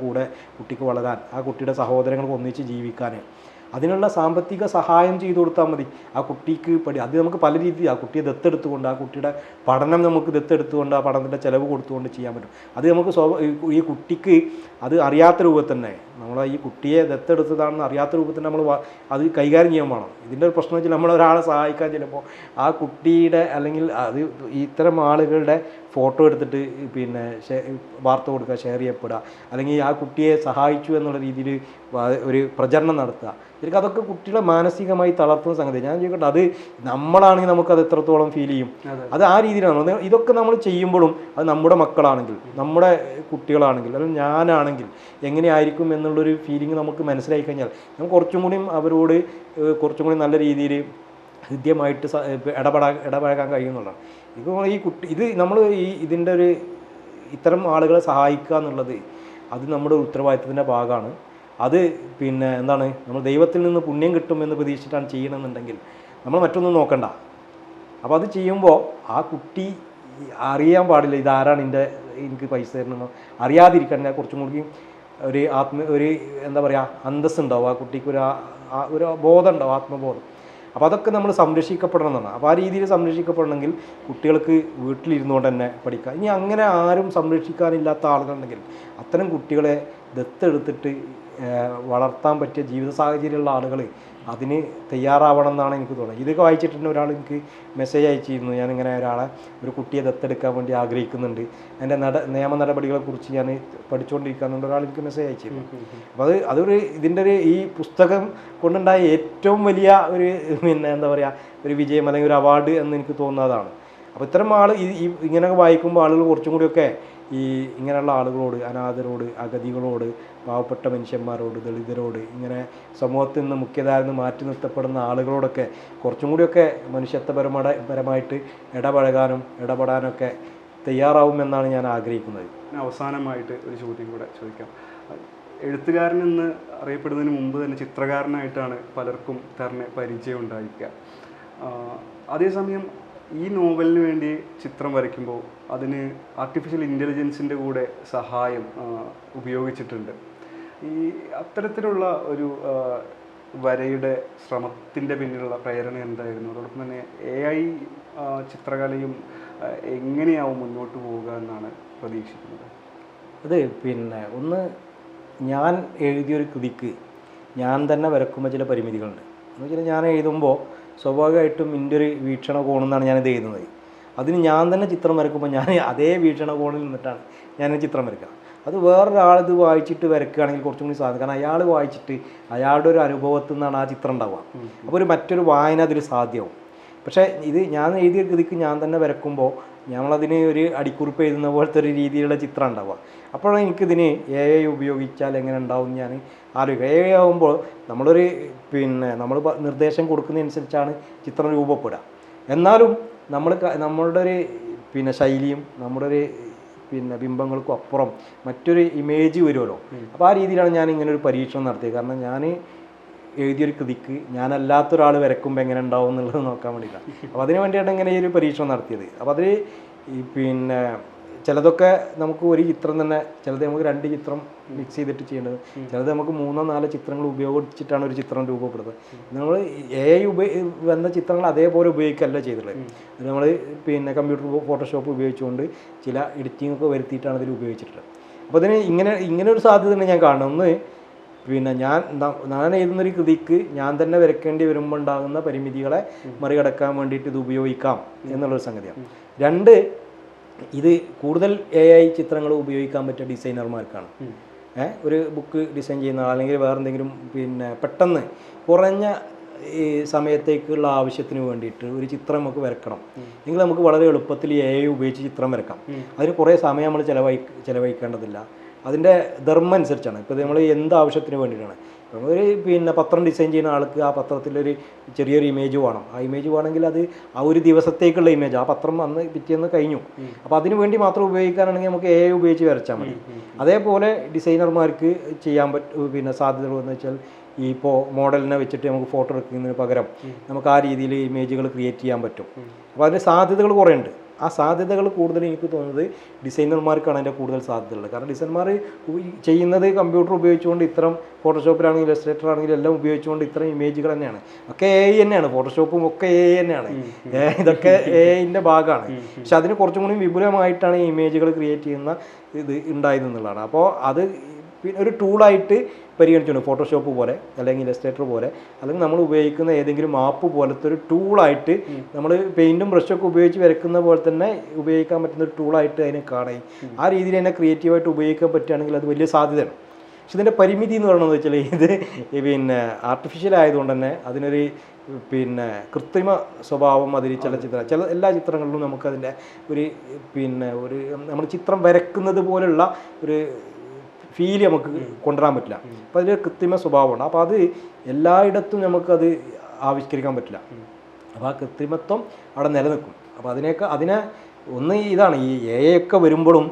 കൂടെ കുട്ടിക്ക് വളരാൻ, ആ കുട്ടിയുടെ സഹോദരങ്ങൾക്ക് ഒന്നിച്ച് ജീവിക്കാൻ അതിനുള്ള സാമ്പത്തിക സഹായം ചെയ്തു കൊടുത്താൽ മതി. ആ കുട്ടിക്ക് അത് നമുക്ക് പല രീതിയിൽ, ആ കുട്ടിയെ ദത്തെടുത്തുകൊണ്ട്, ആ കുട്ടിയുടെ പഠനം നമുക്ക് ദത്തെടുത്തുകൊണ്ട് ആ പഠനത്തിൻ്റെ ചിലവ് കൊടുത്തുകൊണ്ട് ചെയ്യാൻ പറ്റും. അത് നമുക്ക് ഈ കുട്ടിക്ക് അത് അറിയാത്ത രൂപത്തിൽ തന്നെ, നമ്മൾ ഈ കുട്ടിയെ ദത്തെടുത്തതാണെന്ന് അറിയാത്ത രൂപത്തിൽ നമ്മൾ അത് കൈകാര്യം ചെയ്യാൻ വേണം. ഇതിൻ്റെ ഒരു പ്രശ്നം വെച്ചാൽ നമ്മളൊരാളെ സഹായിക്കാൻ ചിലപ്പോൾ ആ കുട്ടിയുടെ അല്ലെങ്കിൽ അത് ഇത്തരം ആളുകളുടെ ഫോട്ടോ എടുത്തിട്ട് പിന്നെ വാർത്ത കൊടുക്കുക, ഷെയർ ചെയ്യപ്പെടുക, അല്ലെങ്കിൽ ആ കുട്ടിയെ സഹായിച്ചു എന്നുള്ള രീതിയിൽ ഒരു പ്രചരണം നടത്തുക. ശരിക്കും അതൊക്കെ കുട്ടികളെ മാനസികമായി തളർത്തുന്ന സംഗതി. ഞാൻ ചോദിക്കട്ടെ, അത് നമ്മളാണെങ്കിൽ നമുക്കത് എത്രത്തോളം ഫീൽ ചെയ്യും? അത് ആ രീതിയിലാണ്. ഇതൊക്കെ നമ്മൾ ചെയ്യുമ്പോഴും അത് നമ്മുടെ മക്കളാണെങ്കിൽ, നമ്മുടെ കുട്ടികളാണെങ്കിൽ, അല്ലെങ്കിൽ ഞാനാണെങ്കിൽ എങ്ങനെയായിരിക്കും എന്നുള്ളൊരു ഫീലിംഗ് നമുക്ക് മനസ്സിലാക്കി കഴിഞ്ഞാൽ നമുക്ക് കുറച്ചും കൂടിയും അവരോട് കുറച്ചും കൂടി നല്ല രീതിയിൽ ഹൃദ്യമായിട്ട് ഇടപഴകാൻ കഴിയുന്നുള്ളതാണ്. ഇത് നമ്മൾ ഇതിൻ്റെ ഇത്തരം ആളുകളെ സഹായിക്കുക എന്നുള്ളത് അത് നമ്മുടെ ഉത്തരവാദിത്തത്തിൻ്റെ ഭാഗമാണ്. അത് പിന്നെ എന്താണ്, നമ്മൾ ദൈവത്തിൽ നിന്ന് പുണ്യം കിട്ടുമെന്ന് പ്രതീക്ഷിച്ചിട്ടാണ് ചെയ്യണമെന്നുണ്ടെങ്കിൽ നമ്മൾ മറ്റൊന്നും നോക്കണ്ട. അപ്പോൾ അത് ചെയ്യുമ്പോൾ ആ കുട്ടി അറിയാൻ പാടില്ല ഇതാരാണ് എനിക്ക് പൈസ തരണമെന്നോ അറിയാതിരിക്കാൻ കുറച്ചും കൂടി ഒരു എന്താ പറയുക അന്തസ്സുണ്ടാവും, ആ കുട്ടിക്ക് ഒരു ബോധം ഉണ്ടാവും, ആത്മബോധം. അപ്പോൾ അതൊക്കെ നമ്മൾ സംരക്ഷിക്കപ്പെടണം എന്നാണ്. അപ്പോൾ ആ രീതിയിൽ സംരക്ഷിക്കപ്പെടണമെങ്കിൽ കുട്ടികൾക്ക് വീട്ടിലിരുന്നുകൊണ്ട് തന്നെ പഠിക്കാം. ഇനി അങ്ങനെ ആരും സംരക്ഷിക്കാനില്ലാത്ത ആളുകളുണ്ടെങ്കിൽ അത്തരം കുട്ടികളെ ദത്തെടുത്തിട്ട് വളർത്താൻ പറ്റിയ ജീവിത സാഹചര്യമുള്ള ആളുകൾ അതിന് തയ്യാറാവണം എന്നാണ് എനിക്ക് തോന്നുന്നത്. ഇതൊക്കെ വായിച്ചിട്ടുണ്ട്. ഒരാൾ എനിക്ക് മെസ്സേജ് അയച്ചിരുന്നു, ഞാനിങ്ങനെ ഒരു കുട്ടിയെ ദത്തെടുക്കാൻ വേണ്ടി ആഗ്രഹിക്കുന്നുണ്ട്, എൻ്റെ നിയമ നടപടികളെക്കുറിച്ച് ഞാൻ പഠിച്ചുകൊണ്ടിരിക്കുന്നുണ്ട്, ഒരാൾ എനിക്ക് മെസ്സേജ് അയച്ചിരുന്നു. അപ്പോൾ ഇതിൻ്റെ ഈ പുസ്തകം കൊണ്ടുണ്ടായ ഏറ്റവും വലിയ പിന്നെ എന്താ പറയുക ഒരു വിജയം അല്ലെങ്കിൽ ഒരു അവാർഡ് എന്ന് എനിക്ക് തോന്നുന്നതാണ്. അപ്പോൾ ഇത്തരം ഇങ്ങനെയൊക്കെ വായിക്കുമ്പോൾ ആളുകൾ കുറച്ചും കൂടിയൊക്കെ ഈ ഇങ്ങനെയുള്ള ആളുകളോട്, അനാഥരോട്, അഗതികളോട്, പാവപ്പെട്ട മനുഷ്യന്മാരോട്, ദളിതരോട്, ഇങ്ങനെ സമൂഹത്തിൽ നിന്ന് മുഖ്യധാരയിൽ നിന്ന് മാറ്റി നിർത്തപ്പെടുന്ന ആളുകളോടൊക്കെ കുറച്ചും കൂടിയൊക്കെ മനുഷ്യത്വപരമായിട്ട് ഇടപെടാനൊക്കെ തയ്യാറാവുമെന്നാണ് ഞാൻ ആഗ്രഹിക്കുന്നത്. അവസാനമായിട്ട് ഒരു ചോദ്യം കൂടെ ചോദിക്കാം. എഴുത്തുകാരൻ എന്ന് അറിയപ്പെടുന്നതിന് മുമ്പ് തന്നെ ചിത്രകാരനായിട്ടാണ് പലർക്കും തെറിന് പരിചയം ഉണ്ടായിരിക്കുക. അതേസമയം ഈ നോവലിന് വേണ്ടി ചിത്രം വരയ്ക്കുമ്പോൾ അതിന് ആർട്ടിഫിഷ്യൽ ഇൻ്റലിജൻസിൻ്റെ കൂടെ സഹായം ഉപയോഗിച്ചിട്ടുണ്ട്. ഈ അത്തരത്തിലുള്ള ഒരു വരയുടെ ശ്രമത്തിൻ്റെ പിന്നിലുള്ള പ്രേരണ എന്തായിരുന്നു? അതോടൊപ്പം തന്നെ AI ചിത്രകലയും എങ്ങനെയാവും മുന്നോട്ട് പോവുക എന്നാണ് പ്രതീക്ഷിക്കുന്നത്? അത് ഒന്ന് ഞാൻ എഴുതിയൊരു കൃതിക്ക് ഞാൻ തന്നെ വരക്കുമ്പോൾ ചില പരിമിതികളുണ്ട്. എന്ന് വെച്ചാൽ ഞാൻ എഴുതുമ്പോൾ സ്വാഭാവികമായിട്ടും എൻ്റെ ഒരു വീക്ഷണകോണിൽ നിന്നാണ് ഞാനിത് എഴുതുന്നത്. അതിന് ഞാൻ തന്നെ ചിത്രം വരക്കുമ്പോൾ ഞാൻ അതേ വീക്ഷണകോണിൽ നിന്നിട്ടാണ് ഞാൻ ചിത്രം വരക്കുക. അത് വേറൊരാളിത് വായിച്ചിട്ട് വരക്കുകയാണെങ്കിൽ കുറച്ചും കൂടി സാധിക്കും. കാരണം അയാൾ വായിച്ചിട്ട് അയാളുടെ ഒരു അനുഭവത്തിൽ നിന്നാണ് ആ ചിത്രം ഉണ്ടാവുക. അപ്പോൾ മറ്റൊരു വായന അതിൽ സാധ്യമാവും. പക്ഷേ ഇത് ഞാൻ എഴുതിയ കൃതിക്ക് ഞാൻ തന്നെ വരക്കുമ്പോൾ നമ്മളതിന് ഒരു അടിക്കുറിപ്പ് എഴുതുന്ന പോലത്തെ ഒരു രീതിയിലുള്ള ചിത്രം ഉണ്ടാവുക. അപ്പോഴാണ് എനിക്കിതിന് AI ഉപയോഗിച്ചാൽ എങ്ങനെ ഉണ്ടാവും ഞാൻ ആലോചിക്കുക. AI ആകുമ്പോൾ നമ്മളൊരു നമ്മൾ നിർദ്ദേശം കൊടുക്കുന്നതനുസരിച്ചാണ് ചിത്രം രൂപപ്പെടുക. എന്നാലും നമ്മളുടെ ഒരു ശൈലിയും നമ്മുടെ ഒരു ബിംബങ്ങൾക്കും അപ്പുറം മറ്റൊരു ഇമേജ് വരുമല്ലോ. അപ്പോൾ ആ രീതിയിലാണ് ഞാൻ ഇങ്ങനെ ഒരു പരീക്ഷണം നടത്തിയത്. കാരണം ഞാൻ എഴുതിയൊരു കൃതിക്ക് ഞാനല്ലാത്തൊരാൾ വരക്കുമ്പോൾ എങ്ങനെ ഉണ്ടാവും എന്നുള്ളത് നോക്കാൻ വേണ്ടിയിട്ടാണ്. അപ്പോൾ അതിന് വേണ്ടിയാണ് ഇങ്ങനെ ഈ ഒരു പരീക്ഷണം നടത്തിയത്. അപ്പോൾ അതിൽ ചിലതൊക്കെ നമുക്ക് ഒരു ചിത്രം തന്നെ, ചിലത് നമുക്ക് 2 ചിത്രം മിക്സ് ചെയ്തിട്ട് ചെയ്യേണ്ടത്, ചിലത് നമുക്ക് 3-4 ചിത്രങ്ങൾ ഉപയോഗിച്ചിട്ടാണ് ഒരു ചിത്രം രൂപപ്പെടുന്നത്. നമ്മൾ AI വന്ന ചിത്രങ്ങൾ അതേപോലെ ഉപയോഗിക്കുകയല്ല ചെയ്തിട്ടുള്ളത്. നമ്മൾ കമ്പ്യൂട്ടർ ഫോട്ടോഷോപ്പ് ഉപയോഗിച്ചുകൊണ്ട് ചില എഡിറ്റിംഗ് ഒക്കെ വരുത്തിയിട്ടാണ് ഇതിൽ ഉപയോഗിച്ചിട്ടുള്ളത്. അപ്പോൾ അതിന് ഇങ്ങനെ ഒരു സാധ്യത ഞാൻ കാണുന്നത്. ഞാൻ എഴുതുന്നൊരു കൃതിക്ക് ഞാൻ തന്നെ വരയ്ക്കേണ്ടി വരുമ്പോൾ ഉണ്ടാകുന്ന പരിമിതികളെ മറികടക്കാൻ വേണ്ടിയിട്ട് ഇത് ഉപയോഗിക്കാം എന്നുള്ളൊരു സംഗതിയാണ്. 2, ഇത് കൂടുതൽ AI ചിത്രങ്ങൾ ഉപയോഗിക്കാൻ പറ്റിയ ഡിസൈനർമാർക്കാണ്. ഒരു ബുക്ക് ഡിസൈൻ ചെയ്യുന്ന അല്ലെങ്കിൽ വേറെ എന്തെങ്കിലും പെട്ടെന്ന് കുറഞ്ഞ ഈ സമയത്തേക്കുള്ള ആവശ്യത്തിന് വേണ്ടിയിട്ട് ഒരു ചിത്രം നമുക്ക് വരക്കണം എങ്കിൽ നമുക്ക് വളരെ എളുപ്പത്തിൽ AI ഉപയോഗിച്ച് ചിത്രം വരക്കാം. അതിന് കുറേ സമയം നമ്മൾ ചിലവഴിക്കേണ്ടതില്ല. അതിൻ്റെ ധർമ്മം അനുസരിച്ചാണ്. ഇപ്പോൾ നമ്മൾ എന്ത് ആവശ്യത്തിന് വേണ്ടിയിട്ടാണ്, ഒരു പത്രം ഡിസൈൻ ചെയ്യുന്ന ആൾക്ക് ആ പത്രത്തിലൊരു ചെറിയൊരു ഇമേജ് വേണം. ആ ഇമേജ് വേണമെങ്കിൽ അത് ആ ഒരു ദിവസത്തേക്കുള്ള ഇമേജ്, ആ പത്രം അന്ന് പിറ്റേന്ന് കഴിഞ്ഞു. അപ്പോൾ അതിന് വേണ്ടി മാത്രം ഉപയോഗിക്കാനാണെങ്കിൽ നമുക്ക് AI ഉപയോഗിച്ച് വരച്ചാൽ മതി. അതേപോലെ ഡിസൈനർമാർക്ക് ചെയ്യാൻ സാധ്യതകൾ എന്ന് വെച്ചാൽ ഇപ്പോൾ മോഡലിനെ വെച്ചിട്ട് നമുക്ക് ഫോട്ടോ എടുക്കുന്നതിന് പകരം നമുക്ക് ആ രീതിയിൽ ഇമേജുകൾ ക്രിയേറ്റ് ചെയ്യാൻ പറ്റും. അപ്പോൾ അതിന് സാധ്യതകൾ കുറേ ഉണ്ട്. ആ സാധ്യതകൾ കൂടുതൽ എനിക്ക് തോന്നുന്നത് ഡിസൈനർമാർക്കാണ് അതിൻ്റെ കൂടുതൽ സാധ്യതയുള്ളത്. കാരണം ഡിസൈനർമാർ ചെയ്യുന്നത് കമ്പ്യൂട്ടർ ഉപയോഗിച്ചുകൊണ്ട് ഇത്തരം ഫോട്ടോഷോപ്പിലാണെങ്കിലും ഇലസ്ട്രേറ്റർ ആണെങ്കിലും എല്ലാം ഉപയോഗിച്ചുകൊണ്ട് ഇത്തരം ഇമേജുകൾ തന്നെയാണ്. ഒക്കെ AI തന്നെയാണ്, ഫോട്ടോഷോപ്പും ഒക്കെ AI തന്നെയാണ്. ഇതൊക്കെ AIൻ്റെ ഭാഗമാണ്. പക്ഷെ അതിന് കുറച്ചും കൂടി വിപുലമായിട്ടാണ് ഈ ഇമേജുകൾ ക്രിയേറ്റ് ചെയ്യുന്ന ഇത് ഉണ്ടായതെന്നുള്ളതാണ്. അപ്പോൾ അത് ഒരു ടൂളായിട്ട് പരിഗണിച്ചുകൊണ്ട് ഫോട്ടോഷോപ്പ് പോലെ അല്ലെങ്കിൽ ഇലസ്ട്രേറ്റർ പോലെ അല്ലെങ്കിൽ നമ്മൾ ഉപയോഗിക്കുന്ന ഏതെങ്കിലും ആപ്പ് പോലത്തെ ഒരു ടൂളായിട്ട് നമ്മൾ പെയിൻറ്റും ബ്രഷൊക്കെ ഉപയോഗിച്ച് വരയ്ക്കുന്ന പോലെ തന്നെ ഉപയോഗിക്കാൻ പറ്റുന്ന ഒരു ടൂളായിട്ട് അതിനെ കാണുകയും ആ രീതിയിൽ തന്നെ ക്രിയേറ്റീവായിട്ട് ഉപയോഗിക്കാൻ പറ്റുകയാണെങ്കിൽ അത് വലിയ സാധ്യതയാണ്. പക്ഷെ ഇതിൻ്റെ പരിമിതി എന്ന് പറയുന്നത് വെച്ചാൽ ഇത് ആർട്ടിഫിഷ്യൽ ആയതുകൊണ്ട് തന്നെ അതിനൊരു കൃത്രിമ സ്വഭാവം അതിൽ ചില എല്ലാ ചിത്രങ്ങളിലും നമുക്കതിൻ്റെ ഒരു നമ്മൾ ചിത്രം വരക്കുന്നത് പോലുള്ള ഒരു ഫീൽ നമുക്ക് കൊണ്ടുവരാൻ പറ്റില്ല. അപ്പോൾ അതിൽ കൃത്രിമ സ്വഭാവമാണ്. അപ്പോൾ അത് എല്ലായിടത്തും നമുക്കത് ആവിഷ്കരിക്കാൻ പറ്റില്ല. അപ്പോൾ ആ കൃത്രിമത്വം അവിടെ നിലനിൽക്കും. അപ്പോൾ അതിനെ ഇതാണ് ഈ AI ഒക്കെ വരുമ്പോഴും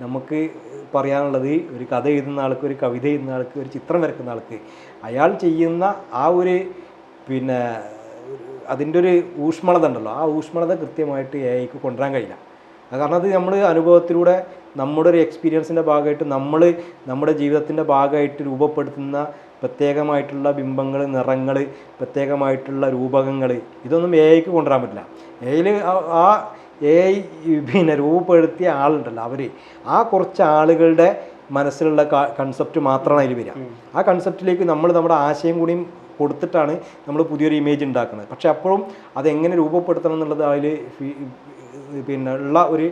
നമുക്ക് പറയാനുള്ളത്, ഒരു കഥ എഴുതുന്ന ആൾക്ക്, ഒരു കവിത എഴുതുന്ന ആൾക്ക്, ഒരു ചിത്രം വരയ്ക്കുന്ന ആൾക്ക് അയാൾ ചെയ്യുന്ന ആ ഒരു അതിൻ്റെ ഒരു ഊഷ്മളത ഉണ്ടല്ലോ, ആ ഊഷ്മളത കൃത്യമായിട്ട് AIക്ക് കൊണ്ടുവരാൻ കഴിയില്ല. കാരണം അത് നമ്മൾ അനുഭവത്തിലൂടെ നമ്മുടെ ഒരു എക്സ്പീരിയൻസിൻ്റെ ഭാഗമായിട്ട് നമ്മുടെ ജീവിതത്തിൻ്റെ ഭാഗമായിട്ട് രൂപപ്പെടുത്തുന്ന പ്രത്യേകമായിട്ടുള്ള ബിംബങ്ങൾ, നിറങ്ങൾ, പ്രത്യേകമായിട്ടുള്ള രൂപകങ്ങൾ, ഇതൊന്നും AIക്ക് കൊണ്ടുവരാൻ പറ്റില്ല. AI രൂപപ്പെടുത്തിയ ആളുണ്ടല്ലോ, ആ കുറച്ച് ആളുകളുടെ മനസ്സിലുള്ള കൺസെപ്റ്റ് മാത്രമാണ് അതിൽ വരിക. ആ കൺസെപ്റ്റിലേക്ക് നമ്മുടെ ആശയം കൂടിയും കൊടുത്തിട്ടാണ് നമ്മൾ പുതിയൊരു ഇമേജ് ഉണ്ടാക്കുന്നത്. പക്ഷെ അപ്പോഴും അതെങ്ങനെ രൂപപ്പെടുത്തണം എന്നുള്ളത് അതിൽ ഉള്ള ഒരു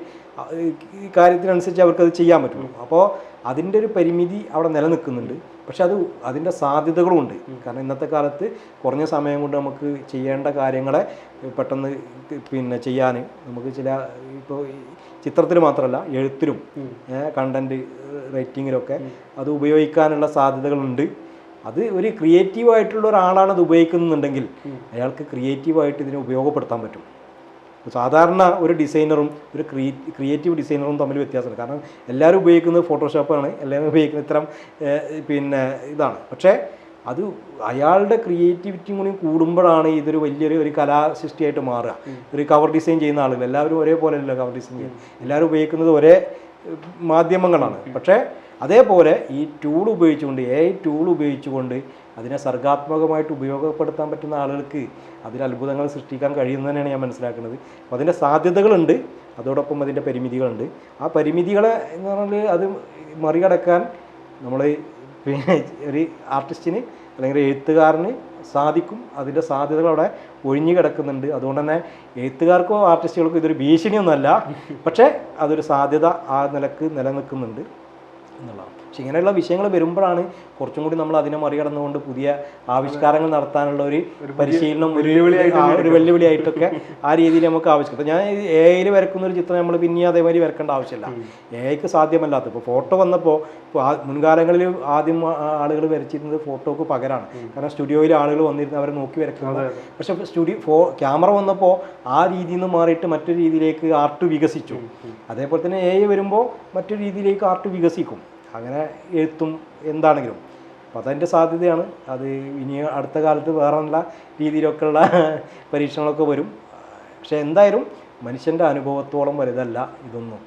കാര്യത്തിനനുസരിച്ച് അവർക്കത് ചെയ്യാൻ പറ്റുള്ളൂ. അപ്പോൾ അതിൻ്റെ ഒരു പരിമിതി അവിടെ നിലനിൽക്കുന്നുണ്ട്. പക്ഷെ അതിൻ്റെ സാധ്യതകളുമുണ്ട്. കാരണം ഇന്നത്തെ കാലത്ത് കുറഞ്ഞ സമയം കൊണ്ട് നമുക്ക് ചെയ്യേണ്ട കാര്യങ്ങളെ പെട്ടെന്ന് പിന്നെ ചെയ്യാൻ നമുക്ക് ചില ഇപ്പോൾ ചിത്രത്തിൽ മാത്രമല്ല എഴുത്തിലും കണ്ടൻറ് റൈറ്റിങ്ങിലൊക്കെ അത് ഉപയോഗിക്കാനുള്ള സാധ്യതകളുണ്ട്. അത് ഒരു ക്രിയേറ്റീവായിട്ടുള്ള ഒരാളാണ് അത് ഉപയോഗിക്കുന്നുണ്ടെങ്കിൽ അയാൾക്ക് ക്രിയേറ്റീവായിട്ട് ഇതിനെ ഉപയോഗപ്പെടുത്താൻ പറ്റും. സാധാരണ ഒരു ഡിസൈനറും ഒരു ക്രിയേറ്റീവ് ഡിസൈനറും തമ്മിൽ വ്യത്യാസമുണ്ട്. കാരണം എല്ലാവരും ഉപയോഗിക്കുന്നത് ഫോട്ടോഷോപ്പാണ്, എല്ലാവരും ഉപയോഗിക്കുന്ന ഇത്തരം പിന്നെ ഇതാണ്. പക്ഷേ അത് അയാളുടെ ക്രിയേറ്റിവിറ്റിയും കൂടി കൂടുമ്പോഴാണ് ഇതൊരു വലിയൊരു കലാസൃഷ്ടിയായിട്ട് മാറുക. ഒരു കവർ ഡിസൈൻ ചെയ്യുന്ന ആളുകൾ എല്ലാവരും ഒരേപോലെയല്ല കവർ ഡിസൈൻ ചെയ്യുന്നത്, എല്ലാവരും ഉപയോഗിക്കുന്നത് ഒരേ മാധ്യമങ്ങളാണ്. പക്ഷേ അതേപോലെ ഈ ടൂൾ ഉപയോഗിച്ചുകൊണ്ട് ടൂൾ ഉപയോഗിച്ചുകൊണ്ട് അതിനെ സർഗാത്മകമായിട്ട് ഉപയോഗപ്പെടുത്താൻ പറ്റുന്ന ആളുകൾക്ക് അതിൽ അത്ഭുതങ്ങൾ സൃഷ്ടിക്കാൻ കഴിയുന്നതന്നെയാണ് ഞാൻ മനസ്സിലാക്കുന്നത്. അപ്പോൾ അതിൻ്റെ സാധ്യതകളുണ്ട്, അതോടൊപ്പം അതിൻ്റെ പരിമിതികളുണ്ട്. ആ പരിമിതികളെ എന്ന് പറഞ്ഞാൽ അത് മറികടക്കാൻ നമ്മൾ പിന്നെ ഒരു ആർട്ടിസ്റ്റിന് അല്ലെങ്കിൽ എഴുത്തുകാരന് സാധിക്കും. അതിൻ്റെ സാധ്യതകൾ അവിടെ ഒഴിഞ്ഞു കിടക്കുന്നുണ്ട്. അതുകൊണ്ട് തന്നെ എഴുത്തുകാർക്കോ ആർട്ടിസ്റ്റുകൾക്കോ ഇതൊരു ഭീഷണിയൊന്നുമല്ല, പക്ഷേ അതൊരു സാധ്യത ആ നിലക്ക് നിലനിൽക്കുന്നുണ്ട് എന്നുള്ളതാണ്. പക്ഷെ ഇങ്ങനെയുള്ള വിഷയങ്ങൾ വരുമ്പോഴാണ് കുറച്ചും കൂടി നമ്മൾ അതിനെ മറികടന്നുകൊണ്ട് പുതിയ ആവിഷ്കാരങ്ങൾ നടത്താനുള്ള ഒരു പരിശീലനം ഒരു വെല്ലുവിളിയായിട്ടൊക്കെ ആ രീതിയിൽ നമുക്ക് ആവശ്യം. ഇപ്പോൾ ഞാൻ AI വരക്കുന്ന ഒരു ചിത്രം നമ്മൾ പിന്നെ അതേമാതിരി വരക്കേണ്ട ആവശ്യമില്ല. AIക്ക് സാധ്യമല്ലാത്ത ഇപ്പോൾ ഫോട്ടോ വന്നപ്പോൾ ഇപ്പോൾ മുൻകാലങ്ങളിൽ ആദ്യം ആളുകൾ വരച്ചിരുന്നത് ഫോട്ടോക്ക് പകരമാണ്. കാരണം സ്റ്റുഡിയോയിൽ ആളുകൾ വന്നിരുന്ന് അവരെ നോക്കി വരക്കുന്നത്. പക്ഷേ ക്യാമറ വന്നപ്പോൾ ആ രീതിയിൽ നിന്ന് മാറിയിട്ട് മറ്റൊരു രീതിയിലേക്ക് ആർട്ട് വികസിച്ചു. അതേപോലെ തന്നെ AI വരുമ്പോൾ മറ്റൊരു രീതിയിലേക്ക് ആർട്ട് വികസിക്കും. അങ്ങനെ എഴുത്തും എന്താണെങ്കിലും അപ്പോൾ അതതിൻ്റെ സാധ്യതയാണ്. അത് ഇനി അടുത്ത കാലത്ത് വേറെ നല്ല രീതിയിലൊക്കെയുള്ള പരീക്ഷണങ്ങളൊക്കെ വരും. പക്ഷെ എന്തായാലും മനുഷ്യൻ്റെ അനുഭവത്തോളം വലുതല്ല ഇതൊന്നും.